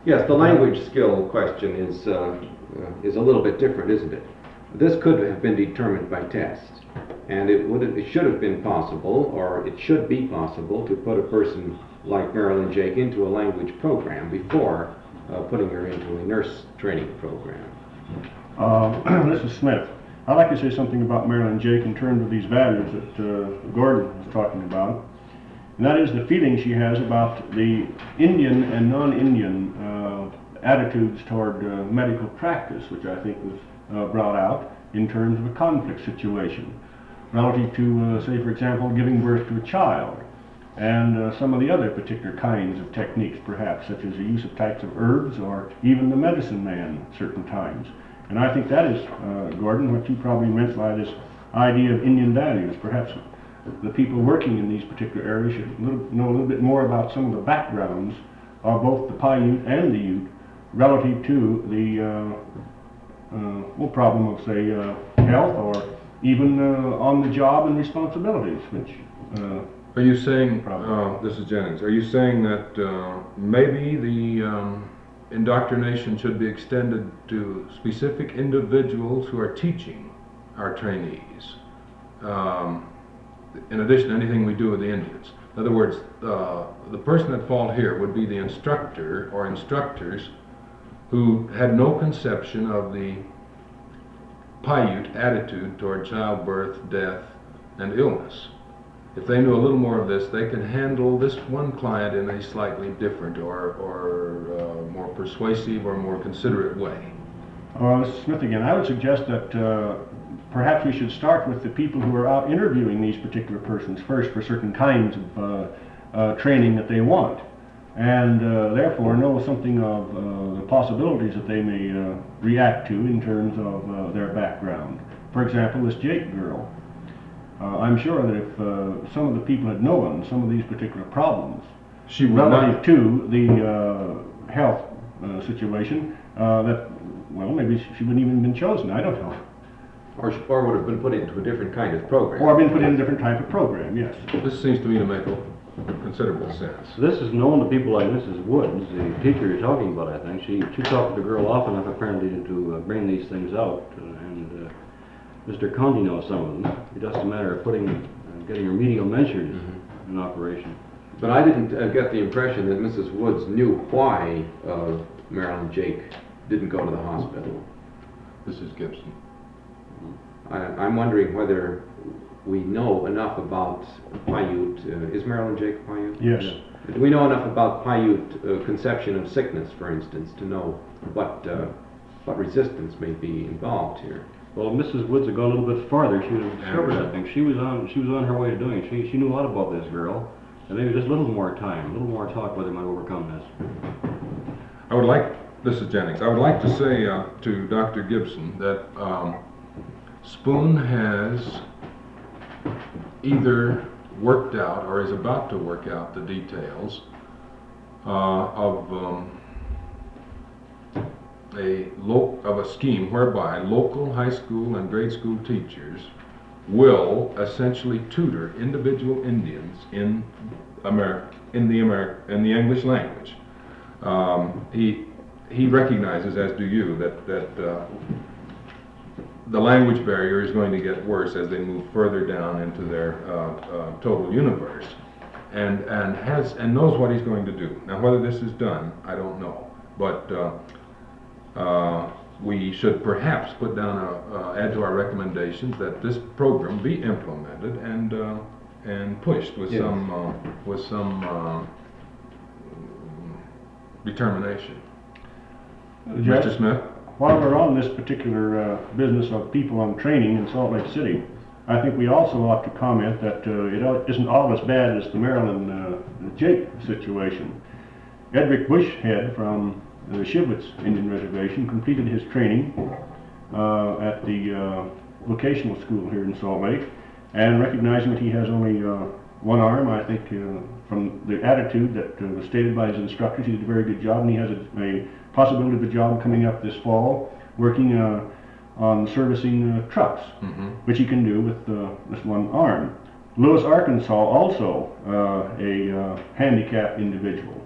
Yes, the language skill question is a little bit different, isn't it? This could have been determined by test, and it should have been possible, or it should be possible, to put a person like Marilyn Jake into a language program before putting her into a nurse training program. This is Smith. I'd like to say something about Marilyn Jake in terms of these values that Gordon was talking about. And that is the feeling she has about the Indian and non-Indian attitudes toward medical practice, which I think was brought out in terms of a conflict situation relative to, say for example, giving birth to a child, and some of the other particular kinds of techniques perhaps, such as the use of types of herbs or even the medicine man at certain times. And I think that is, Gordon, what you probably meant by this idea of Indian values. Perhaps the people working in these particular areas should know a little bit more about some of the backgrounds of both the Paiute and the Ute relative to the problem of, say, health, or even on the job and responsibilities, which Are you saying, this is Jennings, are you saying that maybe the indoctrination should be extended to specific individuals who are teaching our trainees, in addition to anything we do with the Indians? In other words, the person at fault here would be the instructor or instructors who had no conception of the Paiute attitude toward childbirth, death, and illness. If they knew a little more of this, they can handle this one client in a slightly different or more persuasive or more considerate way. This is Smith again. I would suggest that perhaps we should start with the people who are out interviewing these particular persons first for certain kinds of training that they want, and therefore know something of the possibilities that they may react to in terms of their background. For example, this Jake girl. I'm sure that if some of the people had known some of these particular problems relative to the health situation, that, well, maybe she wouldn't even have been chosen, I don't know. Or would have been put into a different kind of program. Or been put in a different type of program, yes. This seems to me to make considerable sense. This is known to people like Mrs. Woods, the teacher you're talking about, I think. She talked to the girl often enough apparently to bring these things out, and Mr. Conti knows some of them. It's just a matter of getting remedial measures in operation. But I didn't get the impression that Mrs. Woods knew why Marilyn Jake didn't go to the hospital. This is Gibson. I'm wondering whether we know enough about Paiute. Is Marilyn Jake Paiute? Yes. Do we know enough about Paiute conception of sickness, for instance, to know what resistance may be involved here? Well, if Mrs. Woods had gone a little bit farther, she would have discovered that thing. She was on her way to doing it. She knew a lot about this girl, and maybe just a little more time, a little more talk whether they might overcome this. This is Jennings, I would like to say to Dr. Gibson that Spoon has either worked out or is about to work out the details of a scheme whereby local high school and grade school teachers will essentially tutor individual Indians in the English language. He recognizes, as do you, that the language barrier is going to get worse as they move further down into their total universe, and knows what he's going to do. Now, whether this is done, I don't know, but we should perhaps put down add to our recommendations that this program be implemented and pushed with some determination. Mr. Smith? While we're on this particular business of people on training in Salt Lake City, I think we also ought to comment that it isn't all as bad as the Marilyn Jake situation. Edric Bushhead from the Shivwitz Indian Reservation completed his training at the vocational school here in Salt Lake, and recognizing that he has only one arm, I think from the attitude that was stated by his instructors, he did a very good job, and he has a possibility of a job coming up this fall, working on servicing trucks, which he can do with this one arm. Lewis, Arkansas, also a handicapped individual.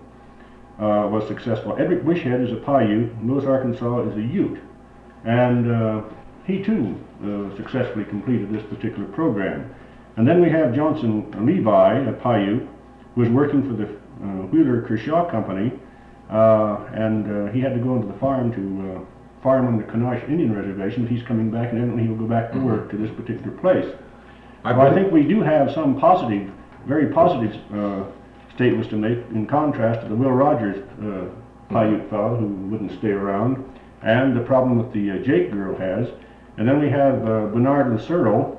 was successful. Edric Bushhead is a Paiute, Lewis, Arkansas is a Ute. And he too successfully completed this particular program. And then we have Johnson Levi, a Paiute, who was working for the Wheeler Kershaw Company, and he had to go into the farm to farm on the Kanash Indian Reservation. He's coming back, and evidently he'll go back to work to this particular place. I think we do have some positive, very positive statements to make in contrast to the Will Rogers Paiute fellow who wouldn't stay around, and the problem that the Jake girl has. And then we have Bernard Lucero,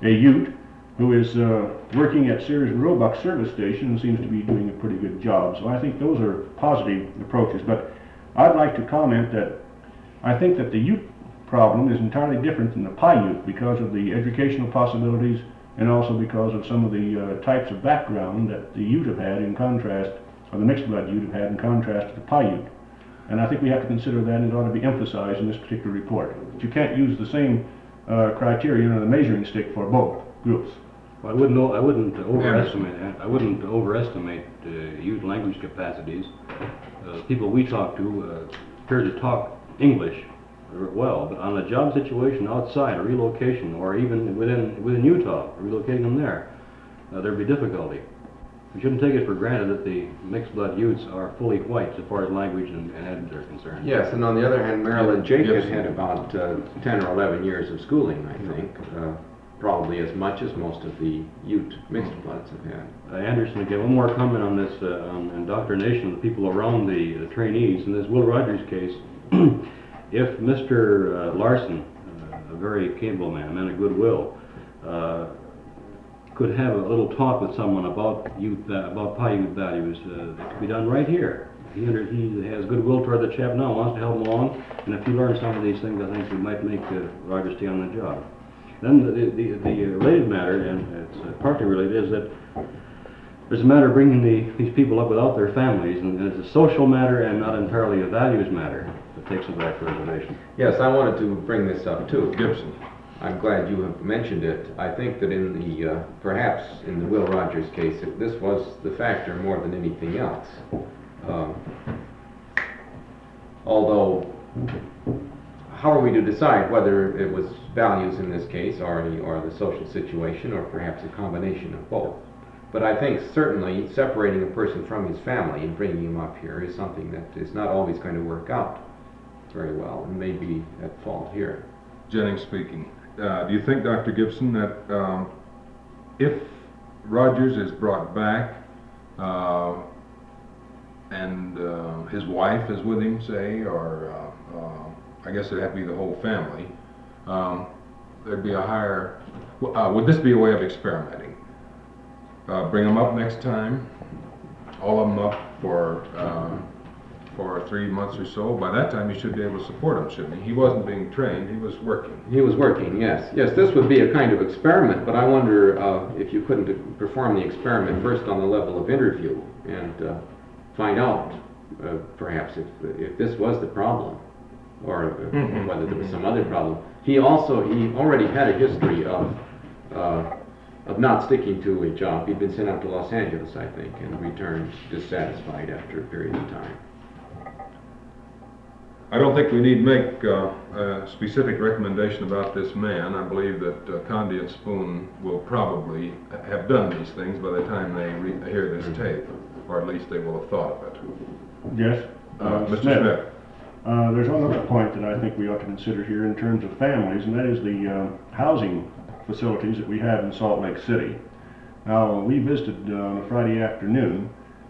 a Ute, who is working at Sears and Roebuck service station and seems to be doing a pretty good job. So I think those are positive approaches. But I'd like to comment that I think that the Ute problem is entirely different than the Paiute because of the educational possibilities and also because of some of the types of background that the Ute have had in contrast, or the mixed blood Ute have had in contrast to the Paiute. And I think we have to consider that, and it ought to be emphasized in this particular report. But you can't use the same criterion or the measuring stick for both groups. Well, I wouldn't overestimate Ute language capacities. People we talk to appear to talk English well, but on a job situation outside, a relocation, or even within Utah, relocating them there, there'd be difficulty. We shouldn't take it for granted that the mixed blood Utes are fully white as far as language and heads are concerned. Yes, and on the other hand, Marilyn Jake had about 10 or 11 years of schooling, I think. Probably as much as most of the Ute mixed bloods have had. Anderson, again, one more comment on this on indoctrination of the people around the trainees. In this Will Rogers case, if Mr. Larson, a very capable man, a man of goodwill, could have a little talk with someone about Paiute values, that could be done right here. He has goodwill toward the chap now, wants to help him along, and if he learns some of these things, I think we might make Rogers stay on the job. Then the related matter, and it's partly related, is that there's a matter of bringing these people up without their families, and it's a social matter and not entirely a values matter that takes them back to reservation. Yes, I wanted to bring this up too. Gibson. I'm glad you have mentioned it. I think that in the, perhaps in the Will Rogers case, this was the factor more than anything else. Although, how are we to decide whether it was values in this case or the social situation or perhaps a combination of both? But I think certainly separating a person from his family and bringing him up here is something that is not always going to work out very well and may be at fault here. Jennings speaking. Do you think, Dr. Gibson, that if Rogers is brought back and his wife is with him, say, or I guess it'd have to be the whole family, there'd be a higher, would this be a way of experimenting? Bring them up next time, all of them up for 3 months or so. By that time, he should be able to support them, shouldn't he? He wasn't being trained, he was working. He was working, yes. Yes, this would be a kind of experiment, but I wonder if you couldn't perform the experiment first on the level of interview and find out perhaps if this was the problem or whether there was some other problem. He already had a history of not sticking to a job. He'd been sent out to Los Angeles, I think, and returned dissatisfied after a period of time. I don't think we need to make a specific recommendation about this man. I believe that Conde and Spoon will probably have done these things by the time they hear this tape, or at least they will have thought of it. Yes. Mr. Smith. There's one other point that I think we ought to consider here in terms of families, and that is the housing facilities that we have in Salt Lake City. Now, we visited on a Friday afternoon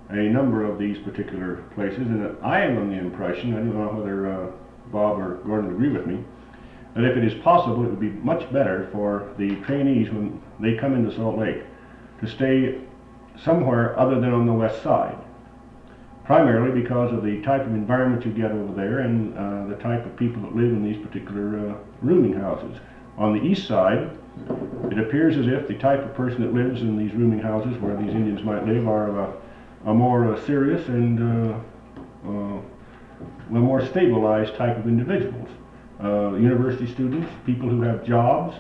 a number of these particular places, and I am on the impression, I don't know whether Bob or Gordon would agree with me, that if it is possible, it would be much better for the trainees when they come into Salt Lake to stay somewhere other than on the west side, primarily because of the type of environment you get over there and the type of people that live in these particular rooming houses. On the east side, it appears as if the type of person that lives in these rooming houses where these Indians might live are a more serious and a more stabilized type of individuals. University students, people who have jobs,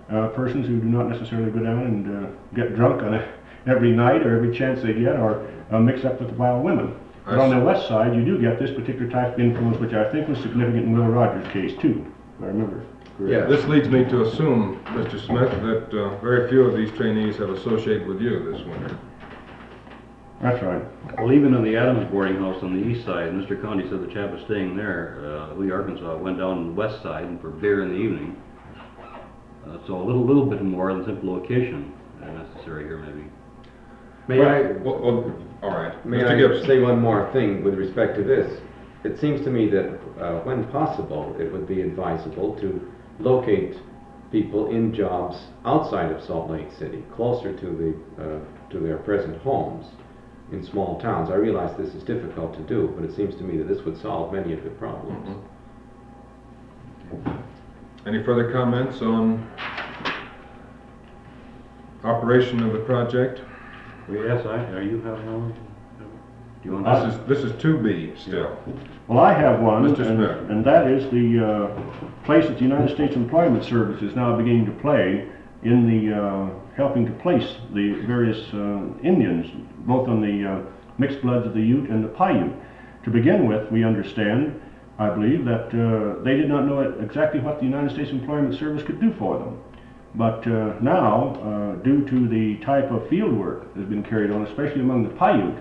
persons who do not necessarily go down and get drunk on every night or every chance they get, or mix up with wild women. But on the west side, you do get this particular type of influence, which I think was significant in Will Rogers' case too, if I remember correctly. Yeah. This leads me to assume, Mr. Smith, that very few of these trainees have associated with you this winter. That's right. Well, even in the Adams boarding house on the east side, Mr. Conti said the chap was staying there, Lee, Arkansas, went down on the west side and for beer in the evening. So a little bit more than simple location necessary here, maybe. May I? Well, all right. May Mr. I Gibson. say one more thing with respect to this? It seems to me that when possible, it would be advisable to locate people in jobs outside of Salt Lake City, closer to their present homes in small towns. I realize this is difficult to do, but it seems to me that this would solve many of the problems. Any further comments on operation of the project? Well, yes, are you have one? Do you want This is 2B still. Well, I have one, Mr. Smith. and that is the place that the United States Employment Service is now beginning to play in the helping to place the various Indians, both on the mixed bloods of the Ute and the Paiute. To begin with, we understand, I believe, that they did not know exactly what the United States Employment Service could do for them. But now, due to the type of field work that has been carried on, especially among the Paiute,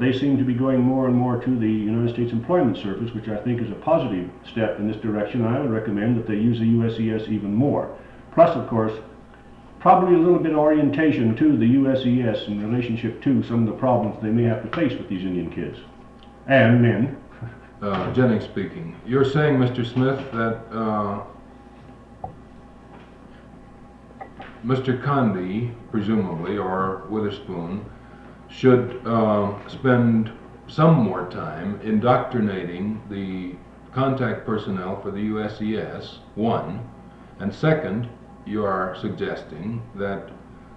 they seem to be going more and more to the United States Employment Service, which I think is a positive step in this direction. I would recommend that they use the USES even more. Plus, of course, probably a little bit of orientation to the USES in relationship to some of the problems they may have to face with these Indian kids and men. Jennings speaking. You're saying, Mr. Smith, that Mr. Condi, presumably, or Witherspoon, should spend some more time indoctrinating the contact personnel for the USES, one, and second, you are suggesting that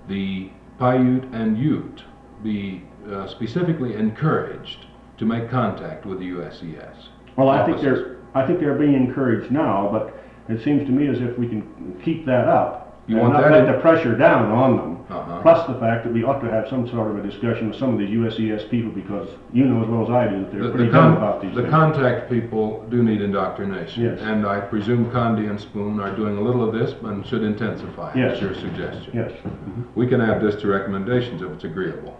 the Paiute and Ute be specifically encouraged to make contact with the USES. Well, I think they're being encouraged now, but it seems to me as if we can keep that up. You and want not that let in- the pressure down on them. Uh-huh. Plus the fact that we ought to have some sort of a discussion with some of these USES people, because you know as well as I do that they're pretty dumb about these The things. contact people do need indoctrination. Yes. And I presume Condi and Spoon are doing a little of this and should intensify. Yes. Is your suggestion. Yes. We can add this to recommendations if it's agreeable.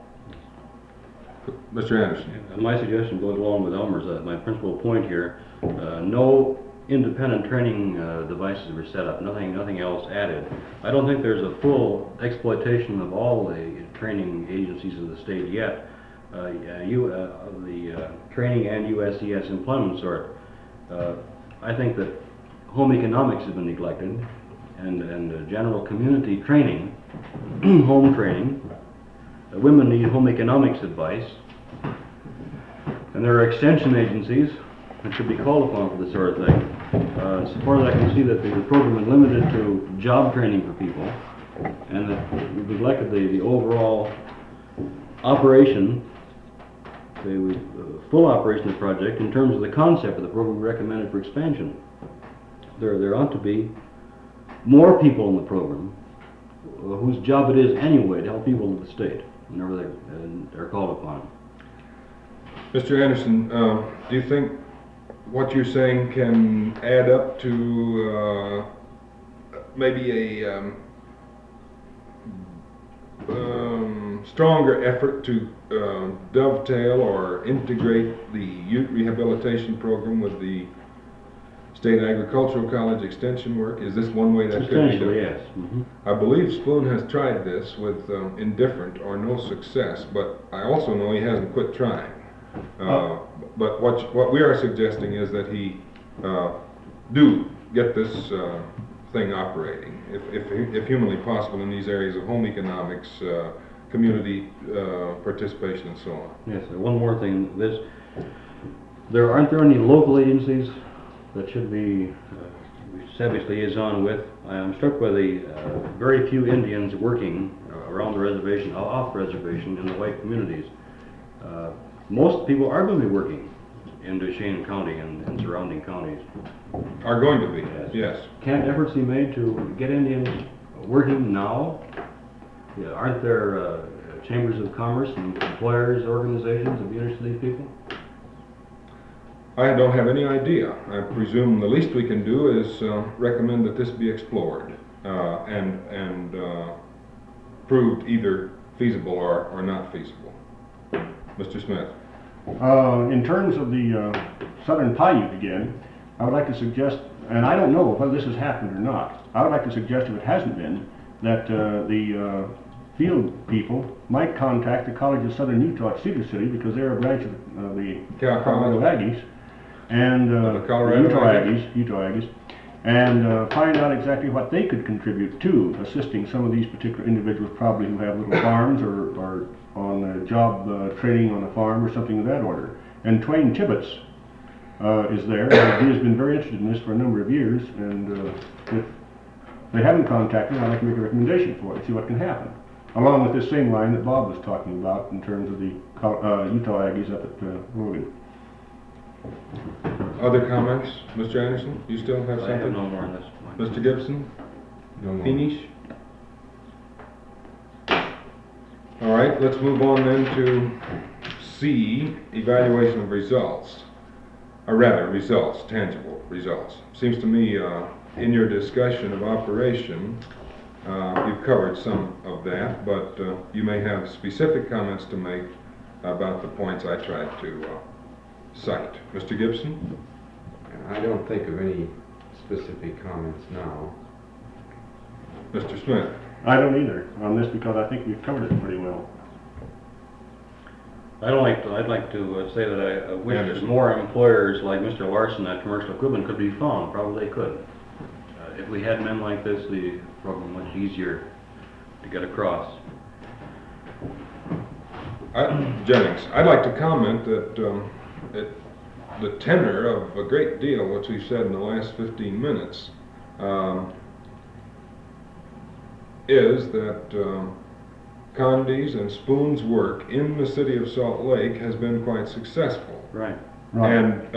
Mr. Anderson. My suggestion goes along with Elmer's. My principal point here: no independent training devices were set up. Nothing else added. I don't think there's a full exploitation of all the training agencies of the state yet. The training and USES employment sort. I think that home economics has been neglected, and general community training, home training. Women need home economics advice, and there are extension agencies that should be called upon for this sort of thing. As far as I can see, that the program is limited to job training for people, and that we've neglected the overall operation, the full operation of the project in terms of the concept of the program recommended for expansion. There ought to be more people in the program whose job it is anyway to help people in the state whenever they're called upon. Mr. Anderson, do you think what you're saying can add up to maybe a stronger effort to dovetail or integrate the youth rehabilitation program with the State Agricultural College extension work? Is this one way that could be done? Substantially, yes. Mm-hmm. I believe Spoon has tried this with indifferent or no success, but I also know he hasn't quit trying. But what we are suggesting is that he do get this thing operating, if humanly possible, in these areas of home economics, community participation, and so on. Yes, one more thing. Aren't there any local agencies that should be established liaison with? I'm struck by the very few Indians working around the reservation, off reservation, in the white communities. Most people are going to be working in Duchesne County and surrounding counties. Are going to be, yes. Can't efforts be made to get Indians working now? Yeah, aren't there chambers of commerce and employers, organizations would be interested in these people? I don't have any idea. I presume the least we can do is recommend that this be explored and proved either feasible or not feasible. Mr. Smith. In terms of the Southern Paiute again, I would like to suggest, and I don't know whether this has happened or not, I would like to suggest if it hasn't been, that the field people might contact the College of Southern Utah at Cedar City, because they're a branch of the Colorado Aggies, and The Colorado Utah Aggies, and find out exactly what they could contribute to assisting some of these particular individuals, probably who have little farms or on job training on a farm or something of that order. And Twain Tibbetts is there, and he has been very interested in this for a number of years, and if they haven't contacted him, I'd like to make a recommendation for it, see what can happen. Along with this same line that Bob was talking about in terms of the Utah Aggies up at Logan. Other comments? Mr. Anderson, you still have I have something? no more on this point. Mr. Gibson? No more. Finish? All right, let's move on then to C, evaluation of results. Or rather, results, tangible results. Seems to me in your discussion of operation, you've covered some of that, but you may have specific comments to make about the points I tried to cite. Mr. Gibson? I don't think of any specific comments now. Mr. Smith? I don't either on this, because I think we've covered it pretty well. I'd like to say that I wish Anderson. more employers like Mr. Larson at Commercial Equipment could be found. Probably they could. If we had men like this, the program much easier to get across. Jennings, I'd like to comment that the tenor of a great deal which we've said in the last 15 minutes is that Condy's and Spoon's work in the city of Salt Lake has been quite successful. Right. And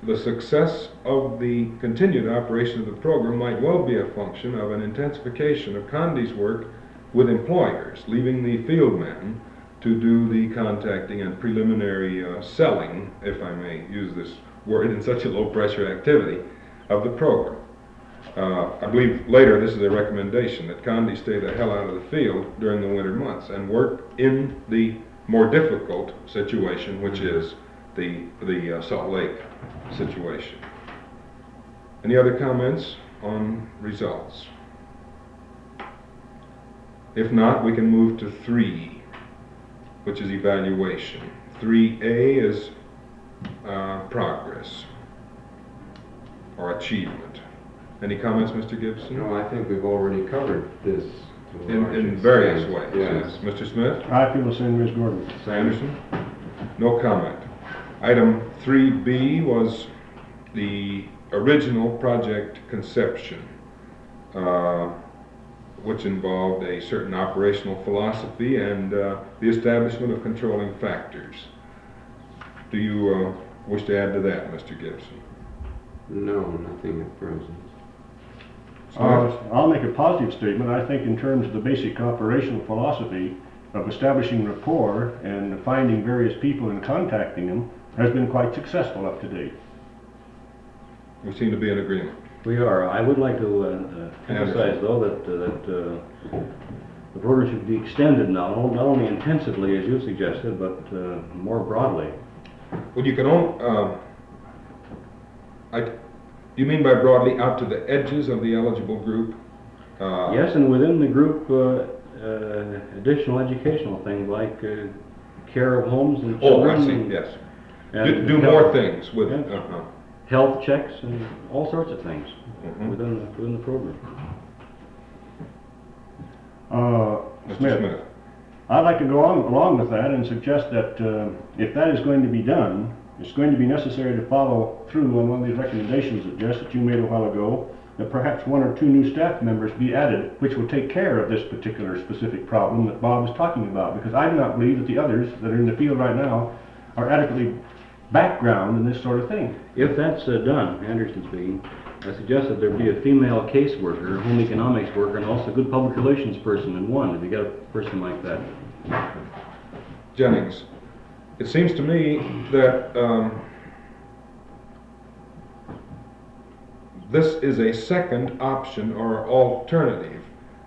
the success of the continued operation of the program might well be a function of an intensification of Condy's work with employers, leaving the field men to do the contacting and preliminary selling, if I may use this word in such a low-pressure activity, of the program. I believe later this is a recommendation that Condy stay the hell out of the field during the winter months and work in the more difficult situation, which is the Salt Lake situation. Any other comments on results? If not, we can move to 3, which is evaluation. 3A is progress or achievement. Any comments, Mr. Gibson? No, I think we've already covered this to a large In various extent. ways. Yes. Mr. Smith? I feel the same way as Gordon. Anderson? No comment. Item 3B was the original project conception, which involved a certain operational philosophy and the establishment of controlling factors. Do you wish to add to that, Mr. Gibson? No, nothing at present. I'll make a positive statement. I think in terms of the basic operational philosophy of establishing rapport and finding various people and contacting them has been quite successful up to date. We seem to be in agreement. We are. I would like to emphasize, though, that the program should be extended now, not only intensively, as you suggested, but more broadly. Well, you can only, you mean by broadly out to the edges of the eligible group? Yes, and within the group, additional educational things like care of homes and Oh, children. I see, yes. and Do more things with, Yes. Health checks and all sorts of things within the program. Mr. Smith. I'd like to go on along with that and suggest that if that is going to be done, it's going to be necessary to follow through on one of these recommendations that Jess, that you made a while ago, that perhaps 1 or 2 new staff members be added, which will take care of this particular specific problem that Bob is talking about, because I do not believe that the others that are in the field right now are adequately background in this sort of thing. If that's done, Anderson speaking, I suggested there be a female caseworker, home economics worker, and also a good public relations person in one, if you got a person like that. Jennings, it seems to me that this is a second option or alternative.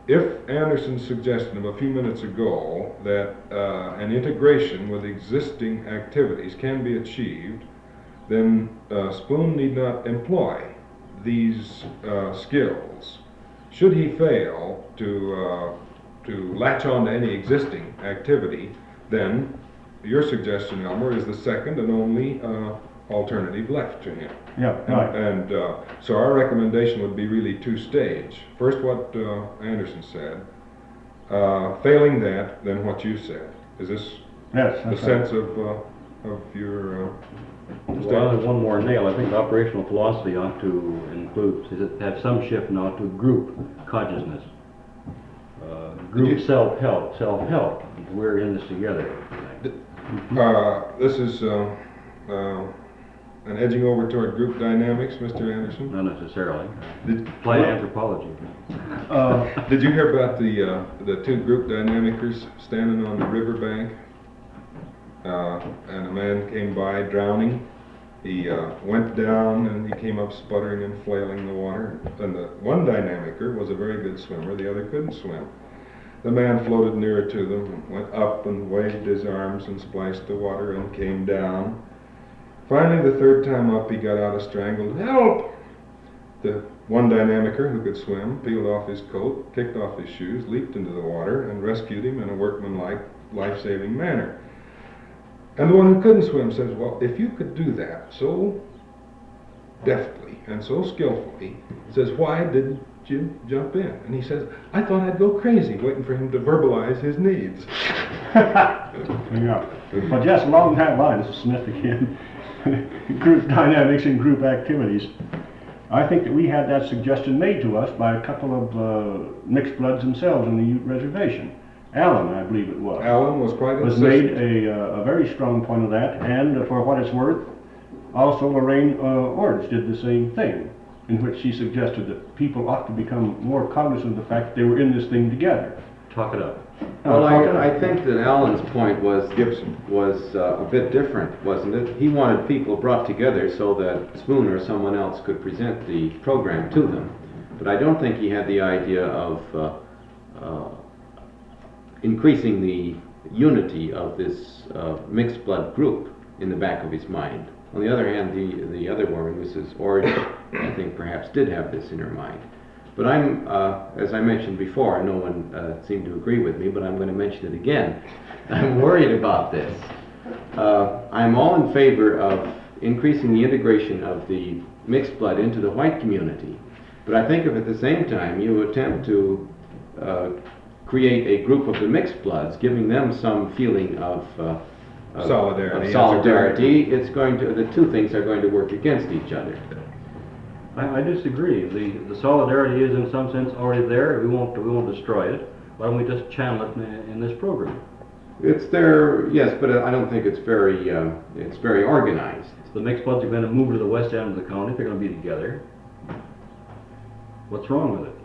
If Anderson's suggestion of a few minutes ago that an integration with existing activities can be achieved, then Spoon need not employ these skills. Should he fail to latch on to any existing activity, then your suggestion, Elmer, is the second and only alternative left to him. Yeah, right. And so our recommendation would be really two-stage. First, what Anderson said. Failing that, then what you said. Is this Yes, the that's sense right. of your Well, there's one more nail. I think operational philosophy ought to include, have some shift now to group consciousness. Group self-help. We're in this together. This is an edging over toward group dynamics, Mr. Anderson. Not necessarily. Well, Applied anthropology. Did you hear about the two group dynamicers standing on the riverbank? And a man came by drowning. He went down and he came up sputtering and flailing in the water. And the one dynamicer was a very good swimmer, the other couldn't swim. The man floated nearer to them and went up and waved his arms and splashed the water and came down. Finally, the third time up, he got out a strangled "Help!" The one dynamicer who could swim peeled off his coat, kicked off his shoes, leaped into the water, and rescued him in a workmanlike, life-saving manner. And the one who couldn't swim says, well, if you could do that so deftly and so skillfully, says, why didn't you jump in? And he says, I thought I'd go crazy waiting for him to verbalize his needs. Yeah. But just along that line, this is Smith again, group dynamics and group activities. I think that we had that suggestion made to us by a couple of mixed bloods themselves on the Ute Reservation. Allen, I believe it was. Allen was quite was made a very strong point of that, and for what it's worth, also Lorraine Ords did the same thing, in which she suggested that people ought to become more cognizant of the fact that they were in this thing together. Talk it up. Well, I think that Alan's point was a bit different, wasn't it? He wanted people brought together so that Spoon or someone else could present the program to them. But I don't think he had the idea of increasing the unity of this mixed blood group in the back of his mind. On the other hand, the other woman, Mrs. Ord, I think perhaps did have this in her mind. But I'm, as I mentioned before, no one seemed to agree with me, but I'm going to mention it again. I'm worried about this. I'm all in favor of increasing the integration of the mixed blood into the white community. But I think if at the same time you attempt to create a group of the mixed bloods, giving them some feeling of solidarity, it's going to, the two things are going to work against each other. I disagree. The solidarity is in some sense already there. We won't destroy it. Why don't we just channel it in this program? It's there, yes, but I don't think it's very organized. The mixed bloods are going to move to the west end of the county. They're going to be together. What's wrong with it?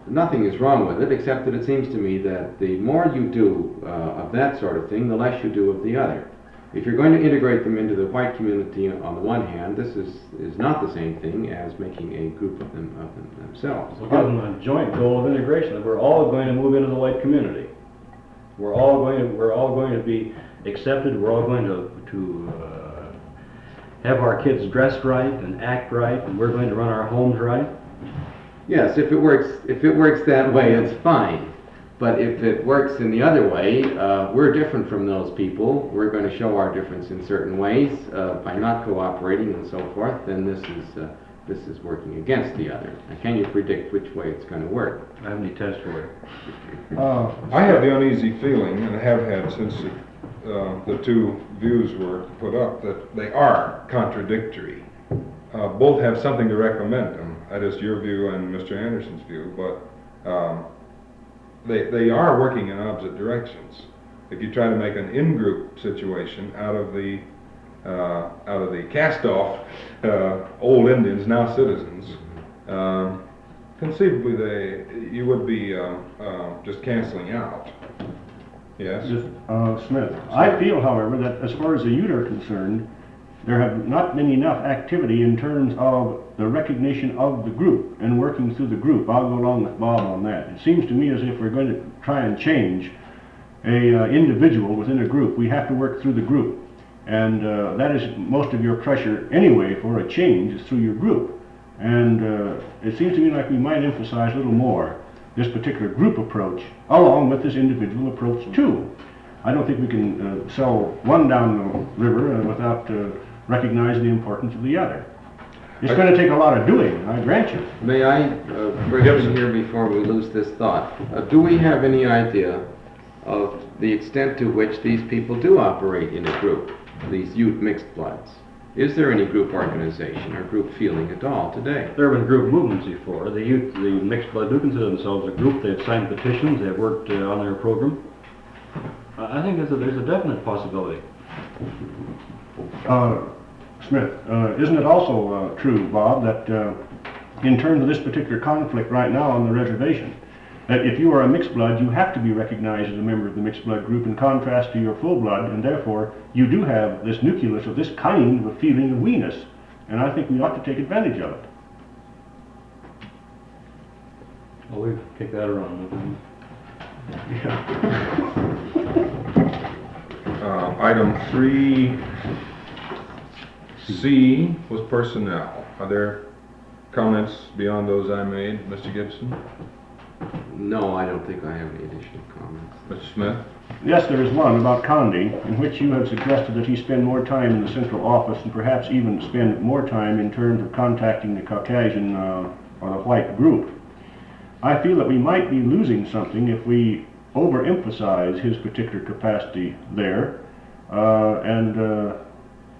Nothing is wrong with it, except that it seems to me that the more you do of that sort of thing, the less you do of the other. If you're going to integrate them into the white community on the one hand, this is not the same thing as making a group of them themselves. We'll give them a joint goal of integration, that we're all going to move into the white community. We're all going to be accepted. We're all going to have our kids dressed right and act right, and we're going to run our homes right. Yes, if it works that way, it's fine. But if it works in the other way, we're different from those people. We're going to show our difference in certain ways by not cooperating and so forth. Then this is working against the other. Now, can you predict which way it's going to work? I have any tests for it. I have the uneasy feeling, and have had since the two views were put up, that they are contradictory. Both have something to recommend them. That is your view and Mr. Anderson's view, but they are working in opposite directions. If you try to make an in-group situation out of the cast-off old Indians, now citizens, Conceivably, you would be just canceling out. Yes? Smith. I feel, however, that as far as the youth are concerned, there have not been enough activity in terms of the recognition of the group and working through the group. I'll go along with Bob on that. It seems to me as if we're going to try and change a individual within a group, we have to work through the group. And that is most of your pressure anyway for a change is through your group. And it seems to me like we might emphasize a little more this particular group approach along with this individual approach too. I don't think we can sell one down the river without recognizing the importance of the other. It's going to take a lot of doing, I grant you. May I bring in here before we lose this thought? Do we have any idea of the extent to which these people do operate in a group, these youth mixed bloods? Is there any group organization or group feeling at all today? There have been group movements before. The youth, the mixed blood do consider themselves a group. They've signed petitions, they've worked on their program. I think there's a definite possibility. Smith, isn't it also true, Bob, that in terms of this particular conflict right now on the reservation, that if you are a mixed blood, you have to be recognized as a member of the mixed blood group in contrast to your full blood, and therefore you do have this nucleus of this kind of a feeling of we-ness, and I think we ought to take advantage of it. Well, we've kicked that around. Item 3C was personnel. Are there comments beyond those I made, Mr. Gibson? No, I don't think I have any additional comments. Mr. Smith? Yes, there is one about Condi, in which you have suggested that he spend more time in the central office and perhaps even spend more time in terms of contacting the Caucasian or the white group. I feel that we might be losing something if we overemphasize his particular capacity there.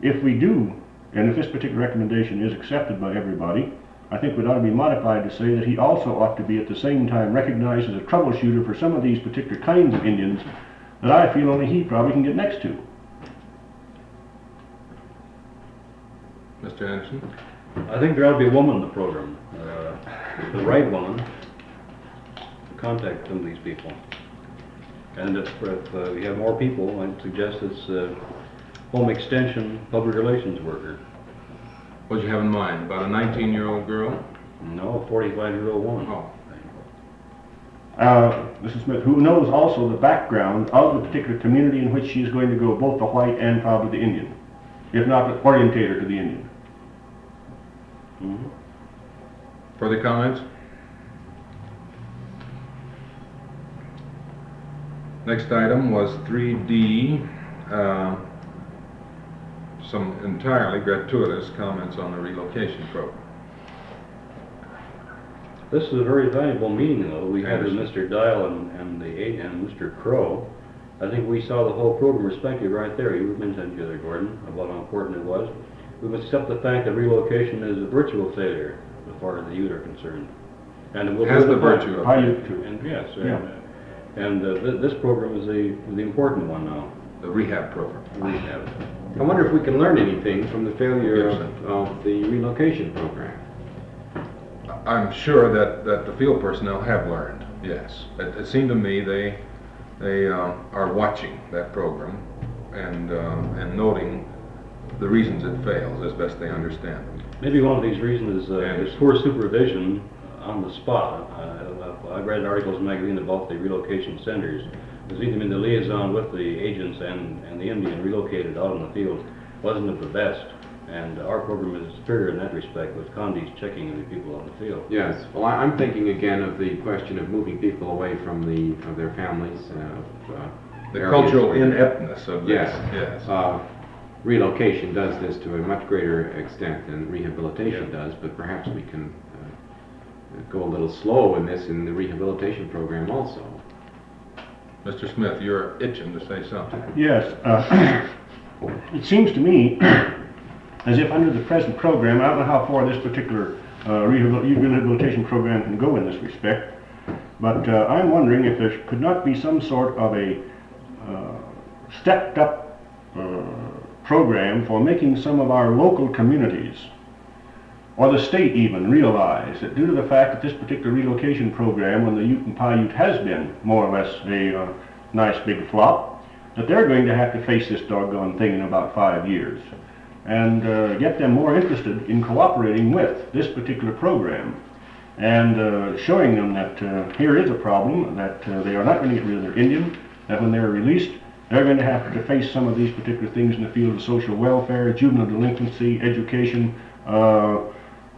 If we do, and if this particular recommendation is accepted by everybody, I think it ought to be modified to say that he also ought to be at the same time recognized as a troubleshooter for some of these particular kinds of Indians that I feel only he probably can get next to. Mr. Anderson? I think there ought to be a woman in the program, the right woman, to contact some of these people. And if we have more people, I'd suggest it's home extension public relations worker. What did you have in mind? About a 19-year-old girl? No, a 45-year-old woman. Oh. Mrs. Smith, who knows also the background of the particular community in which she is going to go, both the white and probably the Indian, if not the orientator to the Indian. Mm-hmm. Further comments? Next item was 3D. Some entirely gratuitous comments on the relocation program. This is a very valuable meeting, though. We had with Anderson. Mr. Dial and Mr. Crow. I think we saw the whole program respected right there. You mentioned the other, Gordon, about how important it was. We must accept the fact that relocation is a virtual failure as far as the youth are concerned. And it will Has be the virtue of it. And yes, Yeah. and this program is the important one now. The rehab program. Rehab. I wonder if we can learn anything from the failure Gibson. of the relocation program. I'm sure that the field personnel have learned, yes. It seemed to me they are watching that program and noting the reasons it fails as best they understand them. Maybe one of these reasons is poor supervision on the spot. I read articles in the magazine about the relocation centers. It seemed to me the liaison with the agents and the Indian relocated out in the field wasn't of the best. And our program is superior in that respect, with Condi's checking the people on the field. Yes. Well, I'm thinking again of the question of moving people away from their families. The areas cultural where- ineptness of this. Yes. Yes. Relocation does this to a much greater extent than rehabilitation does, but perhaps we can go a little slow in this in the rehabilitation program also. Mr. Smith, you're itching to say something. Yes. It seems to me as if under the present program, I don't know how far this particular rehabilitation program can go in this respect, but I'm wondering if there could not be some sort of a stepped up program for making some of our local communities or the state even, realize that due to the fact that this particular relocation program, when the Ute and Paiute has been more or less a nice big flop, that they're going to have to face this doggone thing in about 5 years, and get them more interested in cooperating with this particular program, and showing them that here is a problem, that they are not going to get rid of their Indian, that when they're released, they're going to have to face some of these particular things in the field of social welfare, juvenile delinquency, education,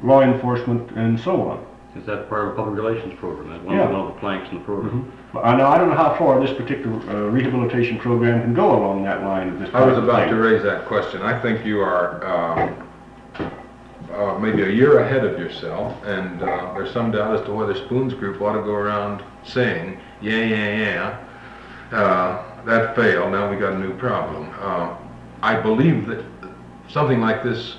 law enforcement, and so on. Is that part of a public relations program? That's one Yeah. of the planks in the program. Now, I don't know how far this particular rehabilitation program can go along that line of this I was type of about thing. to raise that question. I think you are maybe a year ahead of yourself, and there's some doubt as to whether Spoon's group ought to go around saying, yeah, that failed, now we got a new problem. I believe that something like this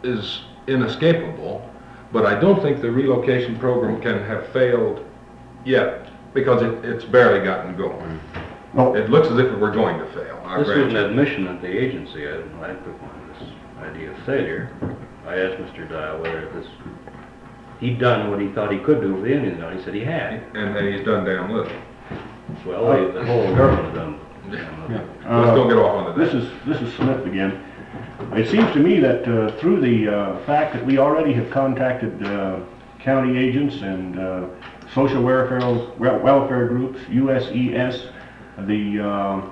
is inescapable, but I don't think the relocation program can have failed yet, because it's barely gotten going. Oh, It looks as if it were going to fail. I This was grant an you. admission at the agency. I put on this idea of failure. I asked Mr. Dial whether he'd done what he thought he could do with the Indians. He said he had. And he's done damn little. Well, the whole government had done. Let's don't get off onto that. This is Smith again. It seems to me that through the fact that we already have contacted county agents and social welfare groups, USES, the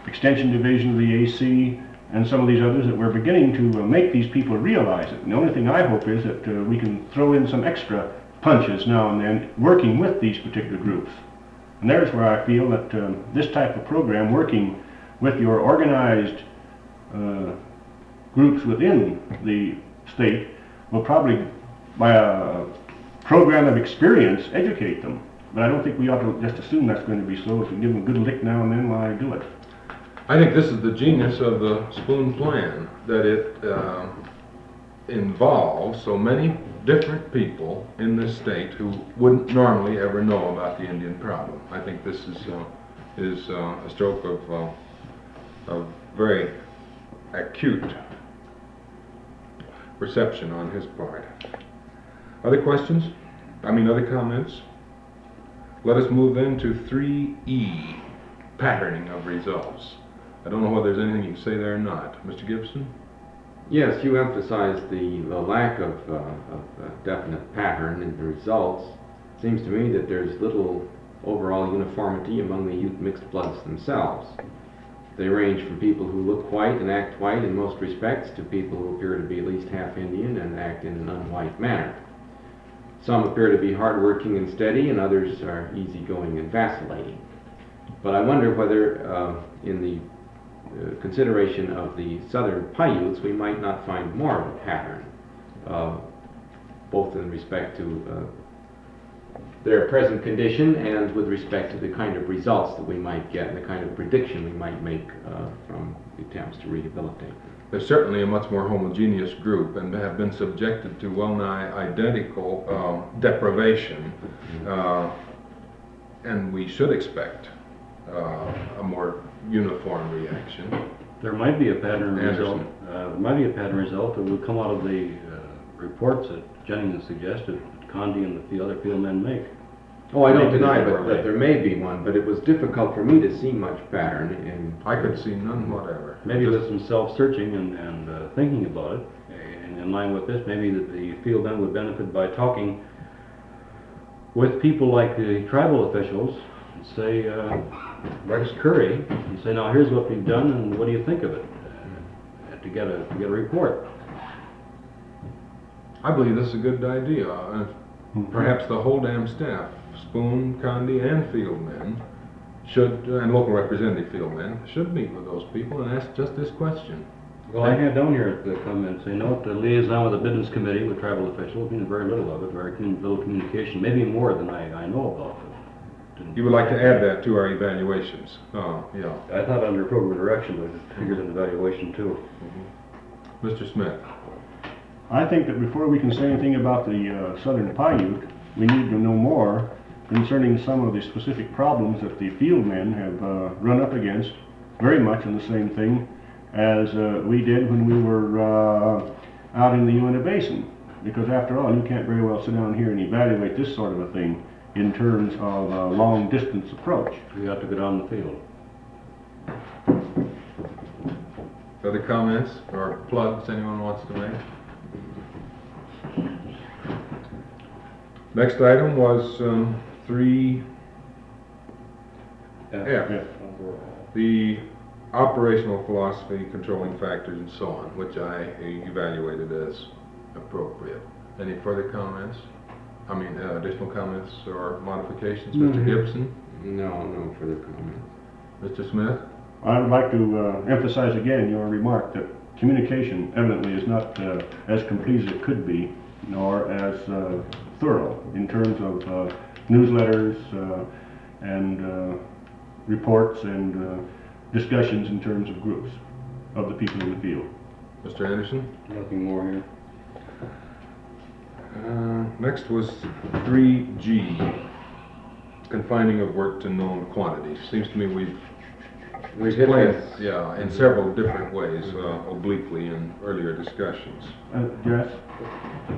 Extension Division of the AC, and some of these others, that we're beginning to make these people realize it. And the only thing I hope is that we can throw in some extra punches now and then, working with these particular groups. And there's where I feel that this type of program, working with your organized groups within the state, will probably, by a program of experience, educate them. But I don't think we ought to just assume that's going to be so. If we give them a good lick now and then, why do it? I think this is the genius of the Spoon plan, that it involves so many different people in this state who wouldn't normally ever know about the Indian problem. I think this is a stroke of very acute perception on his part. Other questions? Other comments? Let us move then to 3E, patterning of results. I don't know whether there's anything you can say there or not. Mr. Gibson? Yes, you emphasized the lack of a definite pattern in the results. It seems to me that there's little overall uniformity among the Ute mixed bloods themselves. They range from people who look white and act white in most respects to people who appear to be at least half Indian and act in an unwhite manner. Some appear to be hardworking and steady, and others are easygoing and vacillating. But I wonder whether in the consideration of the southern Paiutes, we might not find more of a pattern, both in respect to their present condition and with respect to the kind of results that we might get and the kind of prediction we might make from attempts to rehabilitate. They're certainly a much more homogeneous group and have been subjected to well-nigh identical deprivation, and we should expect a more uniform reaction. There might be a pattern result. Anderson. There might be a pattern result that would come out of the reports that Jennings has suggested that Condi and the other field men make. Oh, I don't Maybe deny there were. that there may be one, but it was difficult for me to see much pattern in. I could see none whatever. Maybe with some self-searching and thinking about it, and in line with this, maybe that the field men would benefit by talking with people like the tribal officials, and say, Rex Curry, and say, now here's what we've done, and what do you think of it? To get a report. I believe this is a good idea. Perhaps the whole damn staff, Spoon, Condi, and field men, should, and local representative field men, should meet with those people and ask just this question. Well, I had down here the comment say, note the liaison with the business committee with tribal officials, means very little of it, very little communication, maybe more than I know about it. You would like to add that to our evaluations? Oh, yeah. I thought under appropriate direction, but it figures in evaluation too. Mr. Smith? I think that before we can say anything about the Southern Paiute, we need to know more concerning some of the specific problems that the field men have run up against, very much in the same thing as we did when we were out in the Uinta Basin. Because after all, you can't very well sit down here and evaluate this sort of a thing in terms of a long distance approach. You have to go down the field. Other comments or plugs anyone wants to make? Next item was 3F, the operational philosophy, controlling factors, and so on, which I evaluated as appropriate. Any further comments? I mean, additional comments or modifications? Mr. Gibson? No further comments. Mr. Smith? I would like to emphasize again your remark that communication evidently is not as complete as it could be, nor as thorough in terms of newsletters and reports and discussions in terms of groups of the people in the field. Mr. Anderson? Nothing more here. Next was 3G, confining of work to known quantities. Seems to me we've We've hit explained, this. yeah, in several different ways, obliquely in earlier discussions. Yes?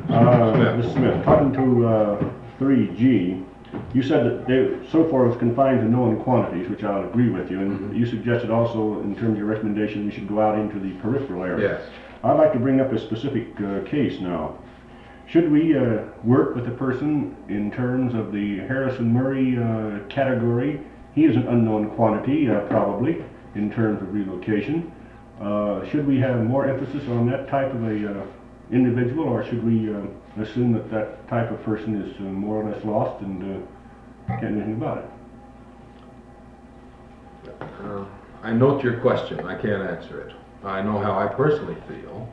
Mr. Smith, talking to 3G, you said that so far was confined to known quantities, which I'll agree with you, and you suggested also in terms of your recommendation we should go out into the peripheral area. Yes. I'd like to bring up a specific case now. Should we work with a person in terms of the Harrison-Murray category? He is an unknown quantity, probably, in terms of relocation. Should we have more emphasis on that type of a individual, or should we assume that that type of person is more or less lost and can't do anything about it? I note your question. I can't answer it. I know how I personally feel.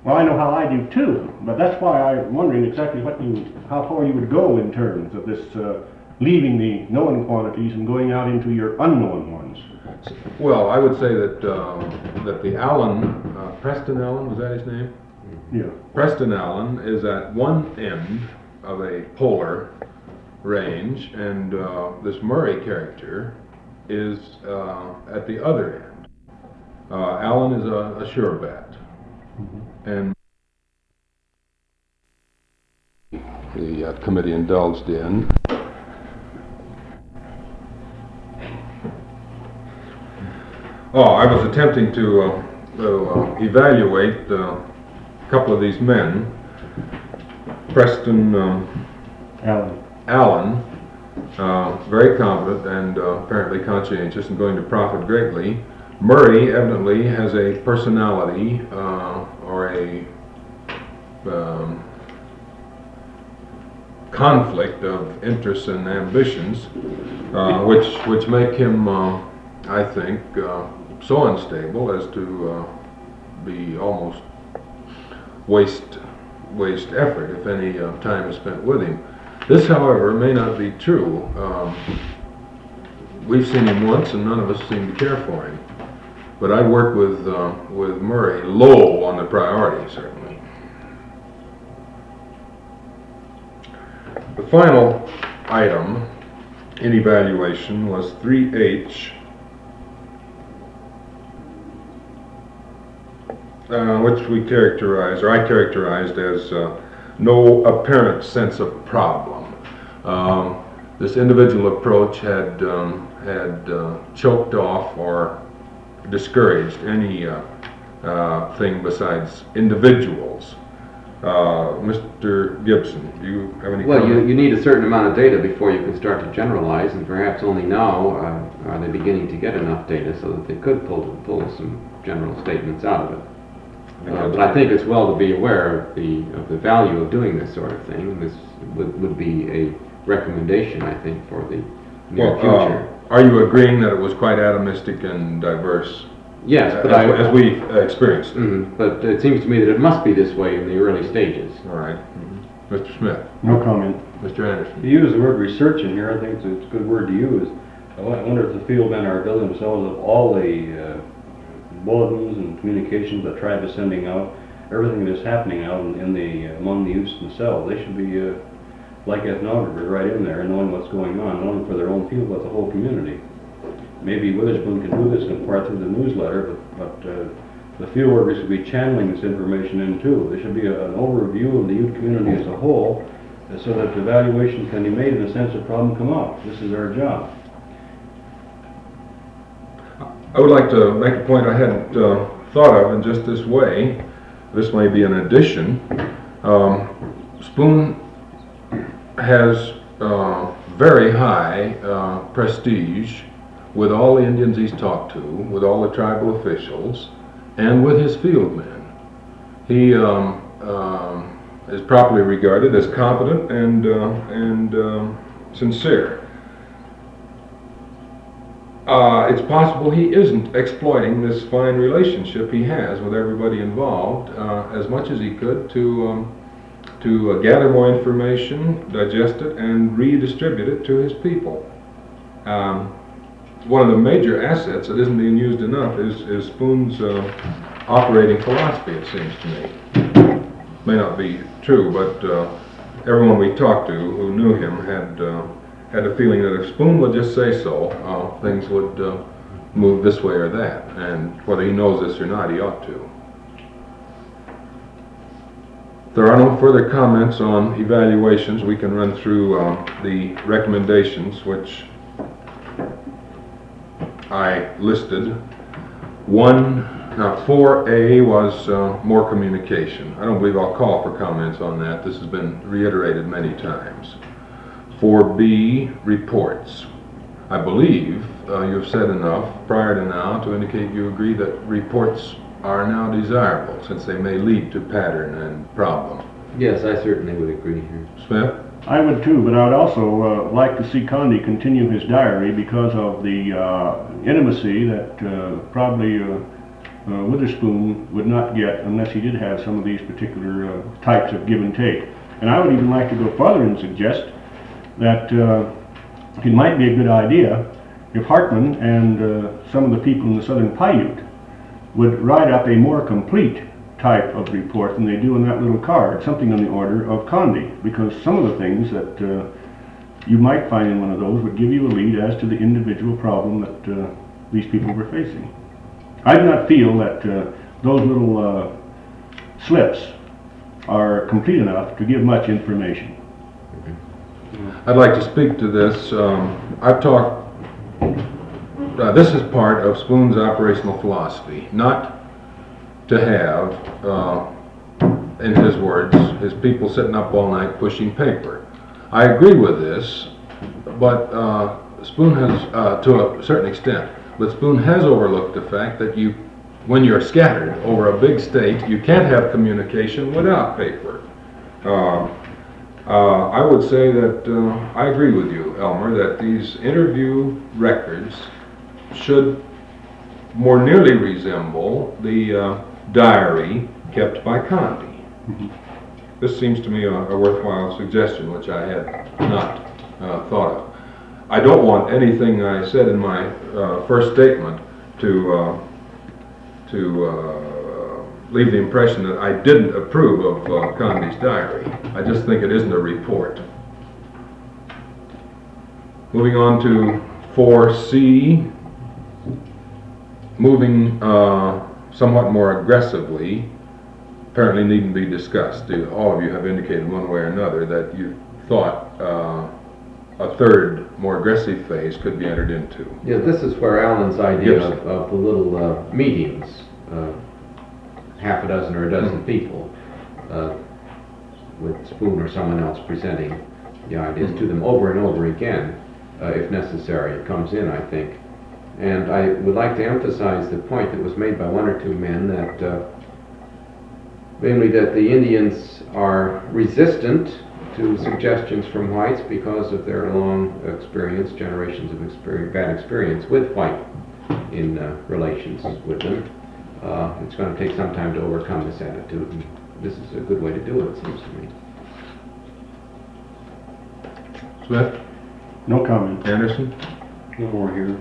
Well, I know how I do too, but that's why I'm wondering exactly how far you would go in terms of this leaving the known quantities and going out into your unknown ones. Well, I would say that that the Allen, Preston Allen, was that his name? Yeah. Preston Allen is at one end of a polar range, and this Murray character is at the other end. Allen is a sure bet, and the committee indulged in. Oh, I was attempting to evaluate a couple of these men. Preston Allen, very competent and apparently conscientious and going to profit greatly. Murray evidently has a personality or a conflict of interests and ambitions, which make him, I think, so unstable as to be almost waste effort if any time is spent with him. This, however, may not be true. We've seen him once, and none of us seem to care for him. But I'd work with Murray low on the priority, certainly. The final item in evaluation was 3H, which we characterized, or I characterized as no apparent sense of problem. This individual approach had choked off or discouraged any thing besides individuals. Mr. Gibson, do you have any Well, comment? you need a certain amount of data before you can start to generalize, and perhaps only now are they beginning to get enough data so that they could pull some general statements out of it. But I think it's well to be aware of the value of doing this sort of thing. This would be a recommendation, I think, for the near future. Are you agreeing that it was quite atomistic and diverse? Yes, but as we experienced it. But it seems to me that it must be this way in the early stages. All right. Mr. Smith. No comment. Mr. Anderson. You use the word research in here. I think it's a good word to use. I wonder if the field men are availing themselves of all the bulletins and communications that tribe is sending out, everything that is happening out among the youths themselves. They should be like ethnographers right in there, knowing what's going on, not only for their own people but the whole community. Maybe Witherspoon can do this in part through the newsletter, but the field workers should be channeling this information in too. There should be an overview of the youth community as a whole, so that the evaluation can be made in the sense of problem come up. This is our job. I would like to make a point I hadn't thought of in just this way. This may be an addition. Spoon has very high prestige with all the Indians he's talked to, with all the tribal officials, and with his field men. He is properly regarded as competent and sincere. It's possible he isn't exploiting this fine relationship he has with everybody involved as much as he could to gather more information, digest it, and redistribute it to his people. One of the major assets that isn't being used enough is Spoon's operating philosophy, it seems to me. May not be true, but everyone we talked to who knew him had a feeling that if Spoon would just say so, things would move this way or that, and whether he knows this or not, he ought to. If there are no further comments on evaluations, we can run through the recommendations which I listed. 4A was more communication. I don't believe I'll call for comments on that. This has been reiterated many times. 4B, reports. I believe you've said enough prior to now to indicate you agree that reports are now desirable, since they may lead to pattern and problem. Yes, I certainly would agree here. Smith? I would too, but I would also like to see Condi continue his diary because of the intimacy that probably Witherspoon would not get unless he did have some of these particular types of give and take. And I would even like to go further and suggest that it might be a good idea if Hartman and some of the people in the Southern Paiute would write up a more complete type of report than they do in that little card, something on the order of Condi, because some of the things that you might find in one of those would give you a lead as to the individual problem that these people were facing. I do not feel that those little slips are complete enough to give much information. I'd like to speak to this. I've talked, this is part of Spoon's operational philosophy, not to have, in his words, his people sitting up all night pushing paper. I agree with this, but Spoon has, to a certain extent, but Spoon has overlooked the fact that when you're scattered over a big state, you can't have communication without paper. I would say that I agree with you, Elmer, that these interview records should more nearly resemble the diary kept by Condi. Mm-hmm. This seems to me a worthwhile suggestion, which I had not thought of. I don't want anything I said in my first statement to leave the impression that I didn't approve of Condi's diary. I just think it isn't a report. Moving on to 4C, moving somewhat more aggressively, apparently needn't be discussed. All of you have indicated one way or another that you thought a third, more aggressive phase could be entered into. Yeah, this is where Alan's idea of the little meetings, half a dozen or a dozen people, with Spoon or someone else presenting the ideas to them over and over again, if necessary, it comes in, I think. And I would like to emphasize the point that was made by one or two men that namely that the Indians are resistant to suggestions from whites because of their long experience, generations of bad experience with white in relations with them. It's going to take some time to overcome this attitude, and this is a good way to do it, it seems to me. Smith? No comment. Anderson? No more here.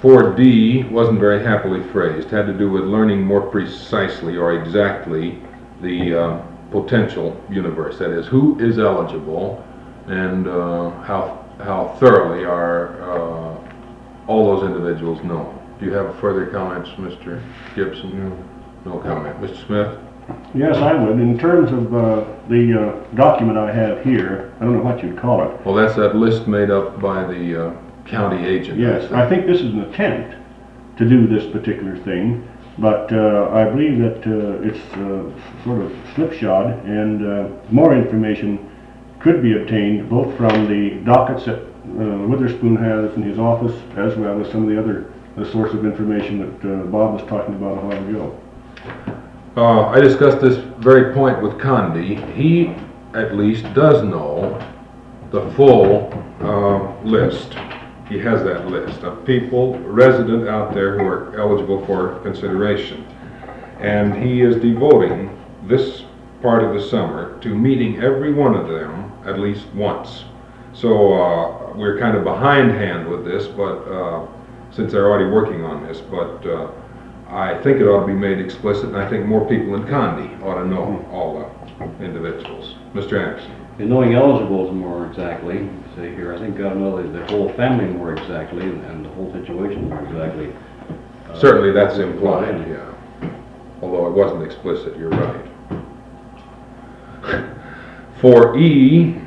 4D wasn't very happily phrased, had to do with learning more precisely or exactly the potential universe, that is, who is eligible and how thoroughly are all those individuals known. Do you have further comments, Mr. Gibson? No comment. Mr. Smith? Yes, I would. In terms of the document I have here, I don't know what you'd call it. Well, that's that list made up by the county agent. Yes, I think this is an attempt to do this particular thing, but I believe that it's sort of slipshod, and more information could be obtained both from the dockets that Witherspoon has in his office, as well as some of the other source of information that Bob was talking about a while ago. I discussed this very point with Condi. He at least does know the full list. He has that list of people, resident out there who are eligible for consideration. And he is devoting this part of the summer to meeting every one of them at least once. So we're kind of behindhand with this, but since they're already working on this, but I think it ought to be made explicit, and I think more people in Condi ought to know all the individuals. Mr. Anderson. And knowing eligibles more exactly, say here, I think got to know the whole family more exactly and the whole situation more exactly. Certainly that's implied, yeah. Although it wasn't explicit, you're right. For E,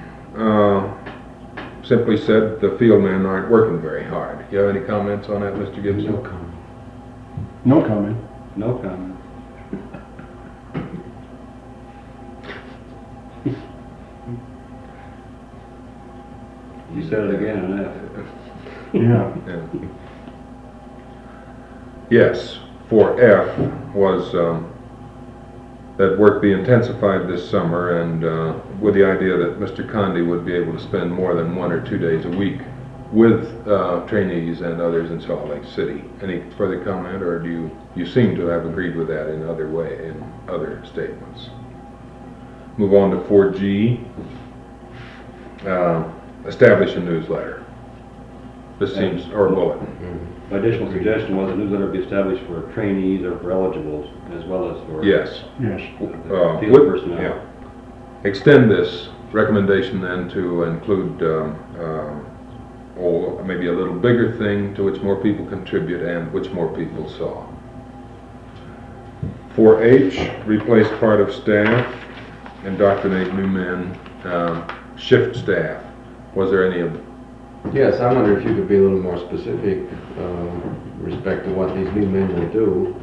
simply said the field men aren't working very hard. You have any comments on that, Mr. Gibson? No comment. No comment. No comment. You said it again on that. Yeah. Yeah. Yes, for F was that work be intensified this summer, and with the idea that Mr. Condi would be able to spend more than 1 or 2 days a week with trainees and others in Salt Lake City. Any further comment, or do you seem to have agreed with that in other statements? Move on to 4G. Establish a newsletter. This seems, or bulletin. My additional suggestion was a newsletter be established for trainees or for eligibles, as well as for Yes. Yes. field personnel. Yeah. Extend this recommendation then to include or maybe a little bigger thing to which more people contribute and which more people saw. For H, replace part of staff, indoctrinate new men, shift staff. Was there any of Yes, I wonder if you could be a little more specific with respect to what these new men will do.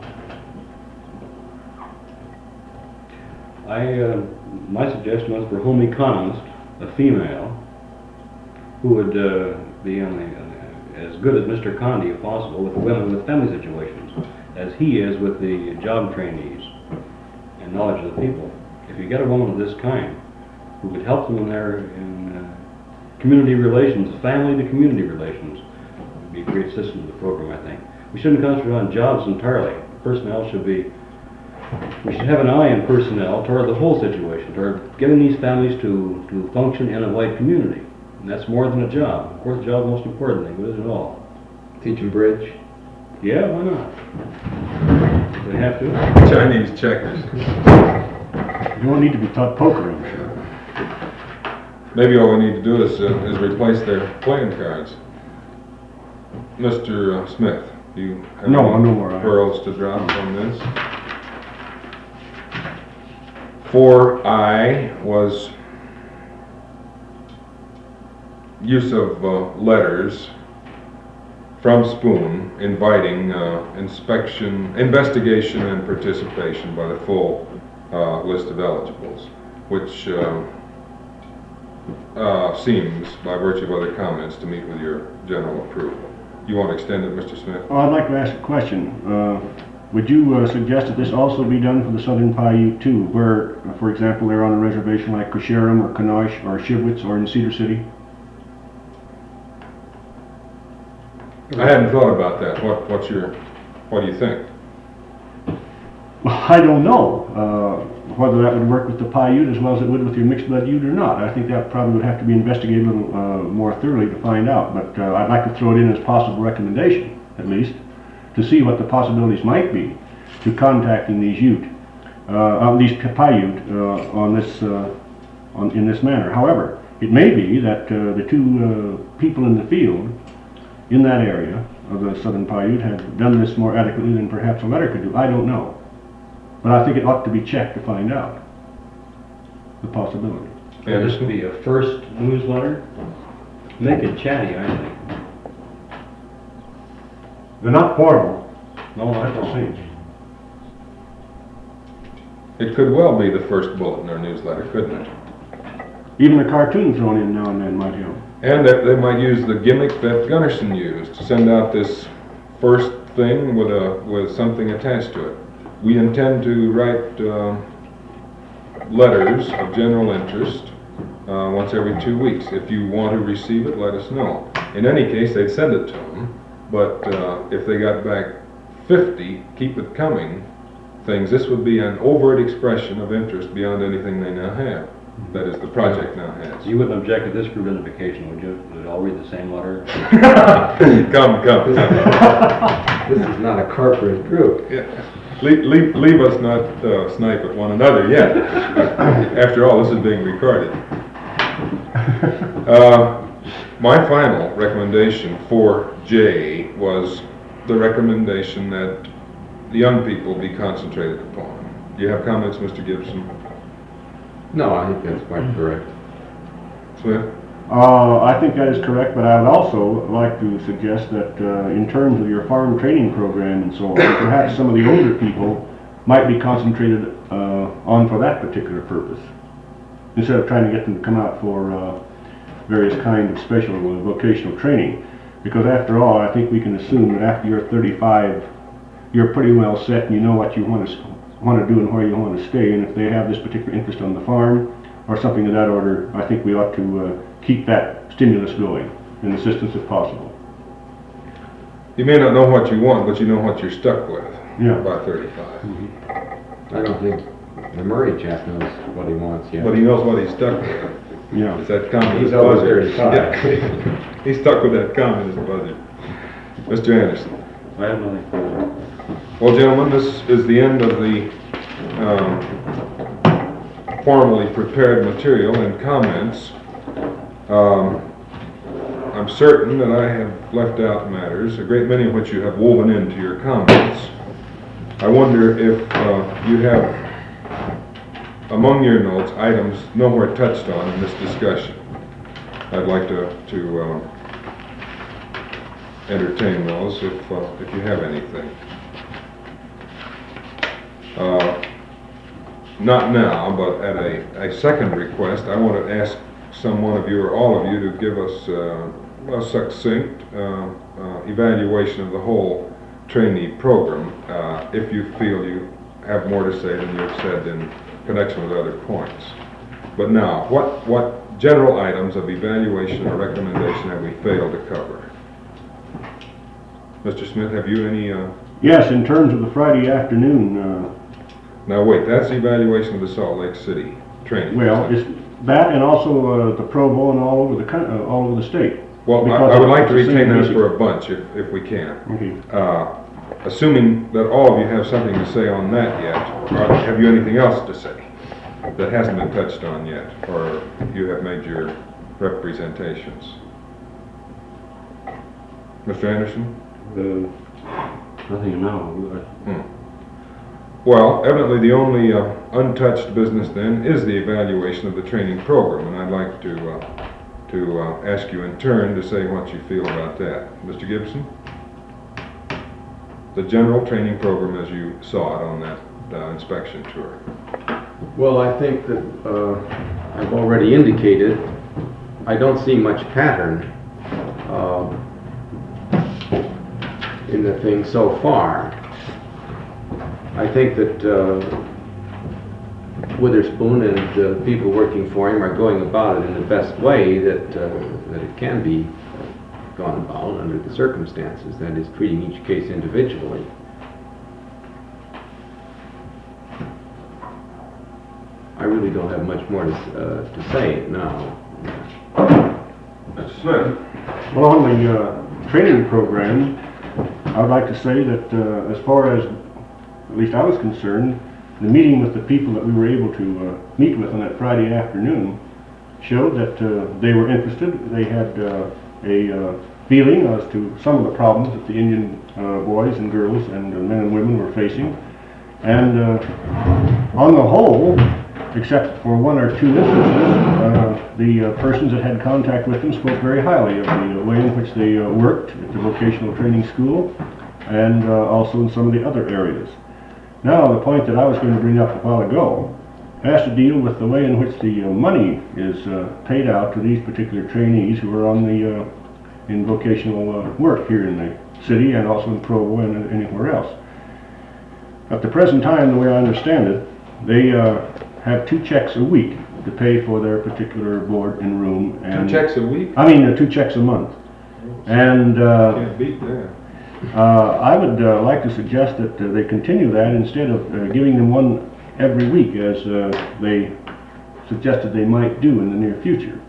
My suggestion was for home economist, a female, who would be as good as Mr. Condi, if possible, with the women with family situations, as he is with the job trainees and knowledge of the people. If you get a woman of this kind, who could help them in their community relations, family to community relations, would be a great system to the program, I think. We shouldn't concentrate on jobs entirely. Personnel should be, we should have an eye on personnel toward the whole situation, toward getting these families to function in a white community. And that's more than a job. Of course, the job is the most important thing, but is it all? Teach them bridge. Yeah, why not? They have to. Chinese checkers? You won't need to be taught poker, I'm sure. Maybe all we need to do is replace their playing cards. Mr. Smith, do you have No, any no more. pearls to drop on this? 4I was use of letters from Spoon inviting investigation and participation by the full list of eligibles, which seems, by virtue of other comments, to meet with your general approval. You want to extend it, Mr. Smith? Oh, I'd like to ask a question. Would you suggest that this also be done for the Southern Paiute too, where, for example, they're on a reservation like Kosharam or Kanosh or Shivwitz or in Cedar City? I hadn't thought about that. What do you think? Well, I don't know whether that would work with the Paiute as well as it would with your mixed blood Ute or not. I think that probably would have to be investigated a little more thoroughly to find out, but I'd like to throw it in as possible recommendation, at least, to see what the possibilities might be to contacting these Ute, these Paiute in this manner. However, it may be that the two people in the field in that area of the Southern Paiute had done this more adequately than perhaps a letter could do. I don't know. But I think it ought to be checked to find out the possibility. Yeah, this would be a first newsletter. Make it chatty, I think. They're not formal. No, I don't See. It could well be the first bulletin or newsletter, couldn't it? Even a cartoon thrown in now and then might help. And they might use the gimmick that Gunnarsson used to send out this first thing with something attached to it. We intend to write letters of general interest once every 2 weeks. If you want to receive it, let us know. In any case, they'd send it to them, but if they got back 50 keep it coming things, this would be an overt expression of interest beyond anything they now have. That is, the project now has. You wouldn't object to this group identification, would you? Would all read the same letter? Come. This is not a corporate group. Yeah. Leave us not snipe at one another yet. After all, this is being recorded. My final recommendation for J was the recommendation that the young people be concentrated upon. Do you have comments, Mr. Gibson? No, I think that's quite correct. Smith? I think that is correct, but I would also like to suggest that in terms of your farm training program and so on, perhaps some of the older people might be concentrated on for that particular purpose, instead of trying to get them to come out for various kind of special vocational training. Because after all, I think we can assume that after you're 35, you're pretty well set and you know what you want to do and where you want to stay. And if they have this particular interest on the farm or something of that order, I think we ought to keep that stimulus going and assistance if possible. You may not know what you want, but you know what you're stuck with by 35. I don't think the Murray chap knows what he wants yet. But he knows what he's stuck with. Yeah. It's that communist He's always budget. 35. Yeah. He's stuck with that communist budget. Mr. Anderson. I have nothing further. Well, gentlemen, this is the end of the formally prepared material and comments. I'm certain that I have left out matters, a great many of which you have woven into your comments. I wonder if you have among your notes items nowhere touched on in this discussion. I'd like to entertain those if you have anything. Not now, but at a second request, I want to ask some one of you or all of you to give us a succinct evaluation of the whole trainee program, if you feel you have more to say than you've said in connection with other points. But now, what general items of evaluation or recommendation have we failed to cover? Mr. Smith, have you any? Yes, in terms of the Friday afternoon. Now wait, that's evaluation of the Salt Lake City training. Well, it's that and also the Pro Bowl and all over the state. Well, I would like to retain those for a bunch if we can. Okay. Assuming that all of you have something to say on that yet, or have you anything else to say that hasn't been touched on yet, or you have made your representations? Mr. Anderson? Nothing now. Well, evidently the only untouched business then is the evaluation of the training program, and I'd like to ask you in turn to say what you feel about that. Mr. Gibson? The general training program as you saw it on that inspection tour. Well, I think that I've already indicated I don't see much pattern in the thing so far. I think that Witherspoon and the people working for him are going about it in the best way that it can be gone about under the circumstances, that is, treating each case individually. I really don't have much more to say now. Mr. Smith? Well, on the training program, I would like to say that as far as, at least I was concerned, the meeting with the people that we were able to meet with on that Friday afternoon showed that they were interested. They had a feeling as to some of the problems that the Indian boys and girls and men and women were facing. And on the whole, except for one or two instances, the persons that had contact with them spoke very highly of the way in which they worked at the vocational training school and also in some of the other areas. Now, the point that I was going to bring up a while ago has to deal with the way in which the money is paid out to these particular trainees who are on the in vocational work here in the city and also in Provo and anywhere else. At the present time, the way I understand it, they have 2 checks a week to pay for their particular board and room. And 2 checks a week? I mean, 2 checks a month. And Can't beat that. I would like to suggest that they continue that instead of giving them one every week as they suggested they might do in the near future.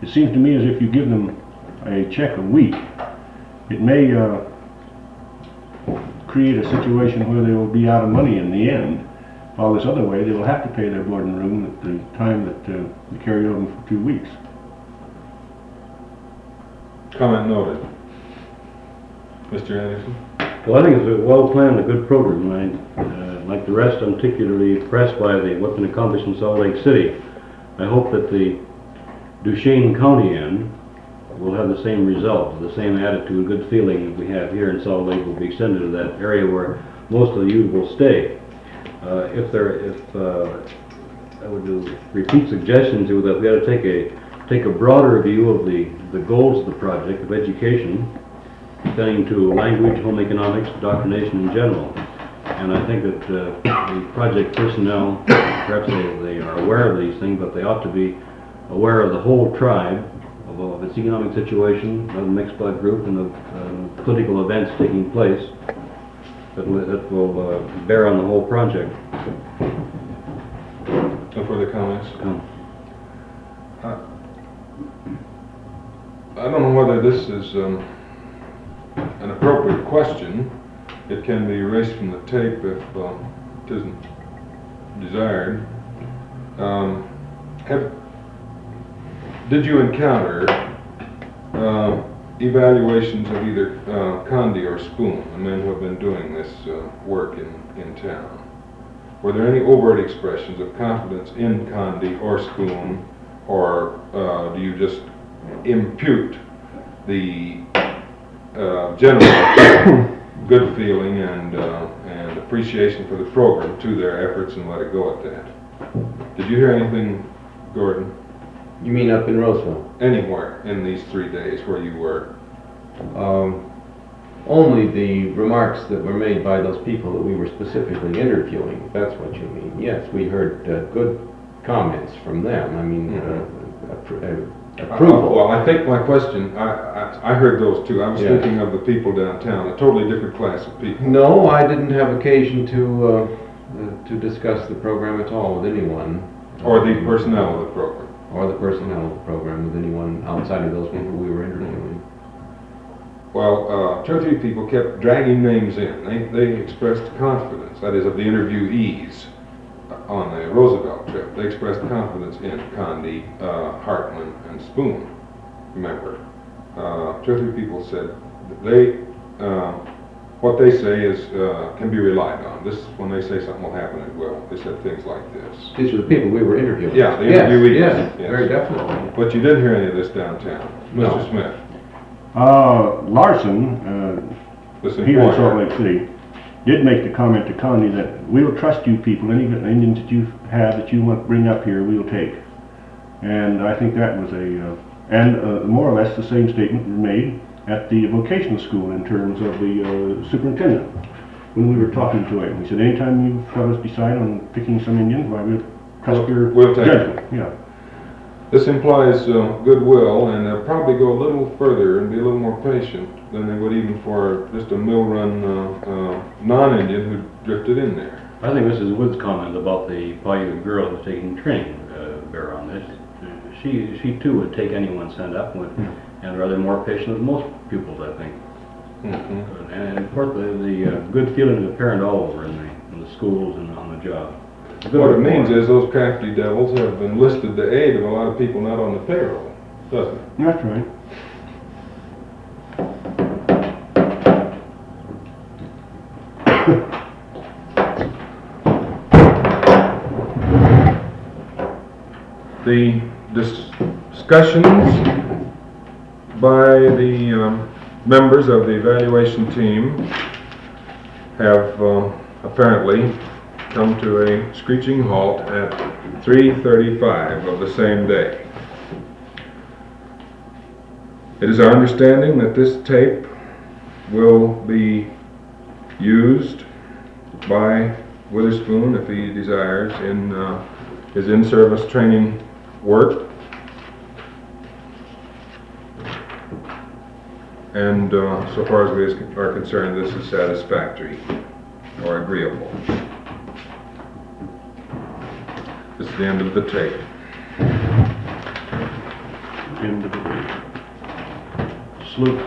It seems to me as if you give them a check a week, it may create a situation where they will be out of money in the end. While this other way, they will have to pay their board and room at the time that they carry over for 2 weeks. Comment noted. Mr. Anderson? Well, I think it's a well-planned, a good program. Like the rest, I'm particularly impressed by what's been accomplished in Salt Lake City. I hope that the Duchesne County end will have the same result, the same attitude, good feeling that we have here in Salt Lake will be extended to that area where most of the youth will stay. I would repeat suggestions that we ought to take a broader view of the goals of the project of education, extending to language, home economics, indoctrination in general. And I think that the project personnel, perhaps they are aware of these things, but they ought to be aware of the whole tribe, of its economic situation, of the mixed blood group, and of political events taking place that will bear on the whole project. No further comments? I don't know whether this is an appropriate question. It can be erased from the tape if it isn't desired. Did you encounter evaluations of either Condi or Spoon, the men who have been doing this work in town? Were there any overt expressions of confidence in Condi or Spoon, or do you just impute the general good feeling and appreciation for the program to their efforts and let it go at that? Did you hear anything, Gordon? You mean up in Roseville? Anywhere in these 3 days where you were? Only the remarks that were made by those people that we were specifically interviewing, if that's what you mean. Yes, we heard good comments from them. I mean, approval. Well, I think my question, I heard those too. I was Yes. thinking of the people downtown, a totally different class of people. No, I didn't have occasion to discuss the program at all with anyone. Or the personnel of the program. Or the personnel of the program with anyone outside of those people we were interviewing. Well, 2 or 3 people kept dragging names in. They expressed confidence, that is, of the interviewees on the Roosevelt trip. They expressed confidence in Condi, Hartman, and Spoon, remember. 2 or 3 people said that what they say is can be relied on. When they say something will happen, it will. They said things like this. These were the people we were interviewing. Yeah, the interviewees. Yes, Yes. very definitely. But you didn't hear any of this downtown. No. Mr. Smith, Larson, this here in Salt employer. Lake City, did make the comment to Condi that we will trust you people, any Indians that you have that you want to bring up here, we will take. And I think that was more or less the same statement was made at the vocational school in terms of the superintendent. When we were talking to him, we said, anytime you fellas decide on picking some Indians, why, we'll trust your We'll take judgment. Yeah. This implies goodwill, and they'll probably go a little further and be a little more patient than they would even for just a mill-run non-Indian who drifted in there. I think Mrs. Wood's comment about the Paiute girl who's taking training bear on this. She too would take anyone sent up and rather more patient than most pupils, I think. Mm-hmm. And of course, the good feeling is apparent all over in the schools and on the job. What it means is those crafty devils have enlisted the aid of a lot of people not on the payroll, doesn't it? That's right. The discussions by the members of the evaluation team have apparently come to a screeching halt at 3:35 of the same day. It is our understanding that this tape will be used by Witherspoon, if he desires, in his in-service training work. And so far as we are concerned, this is satisfactory or agreeable. This is the end of the tape. End of the day. Salute.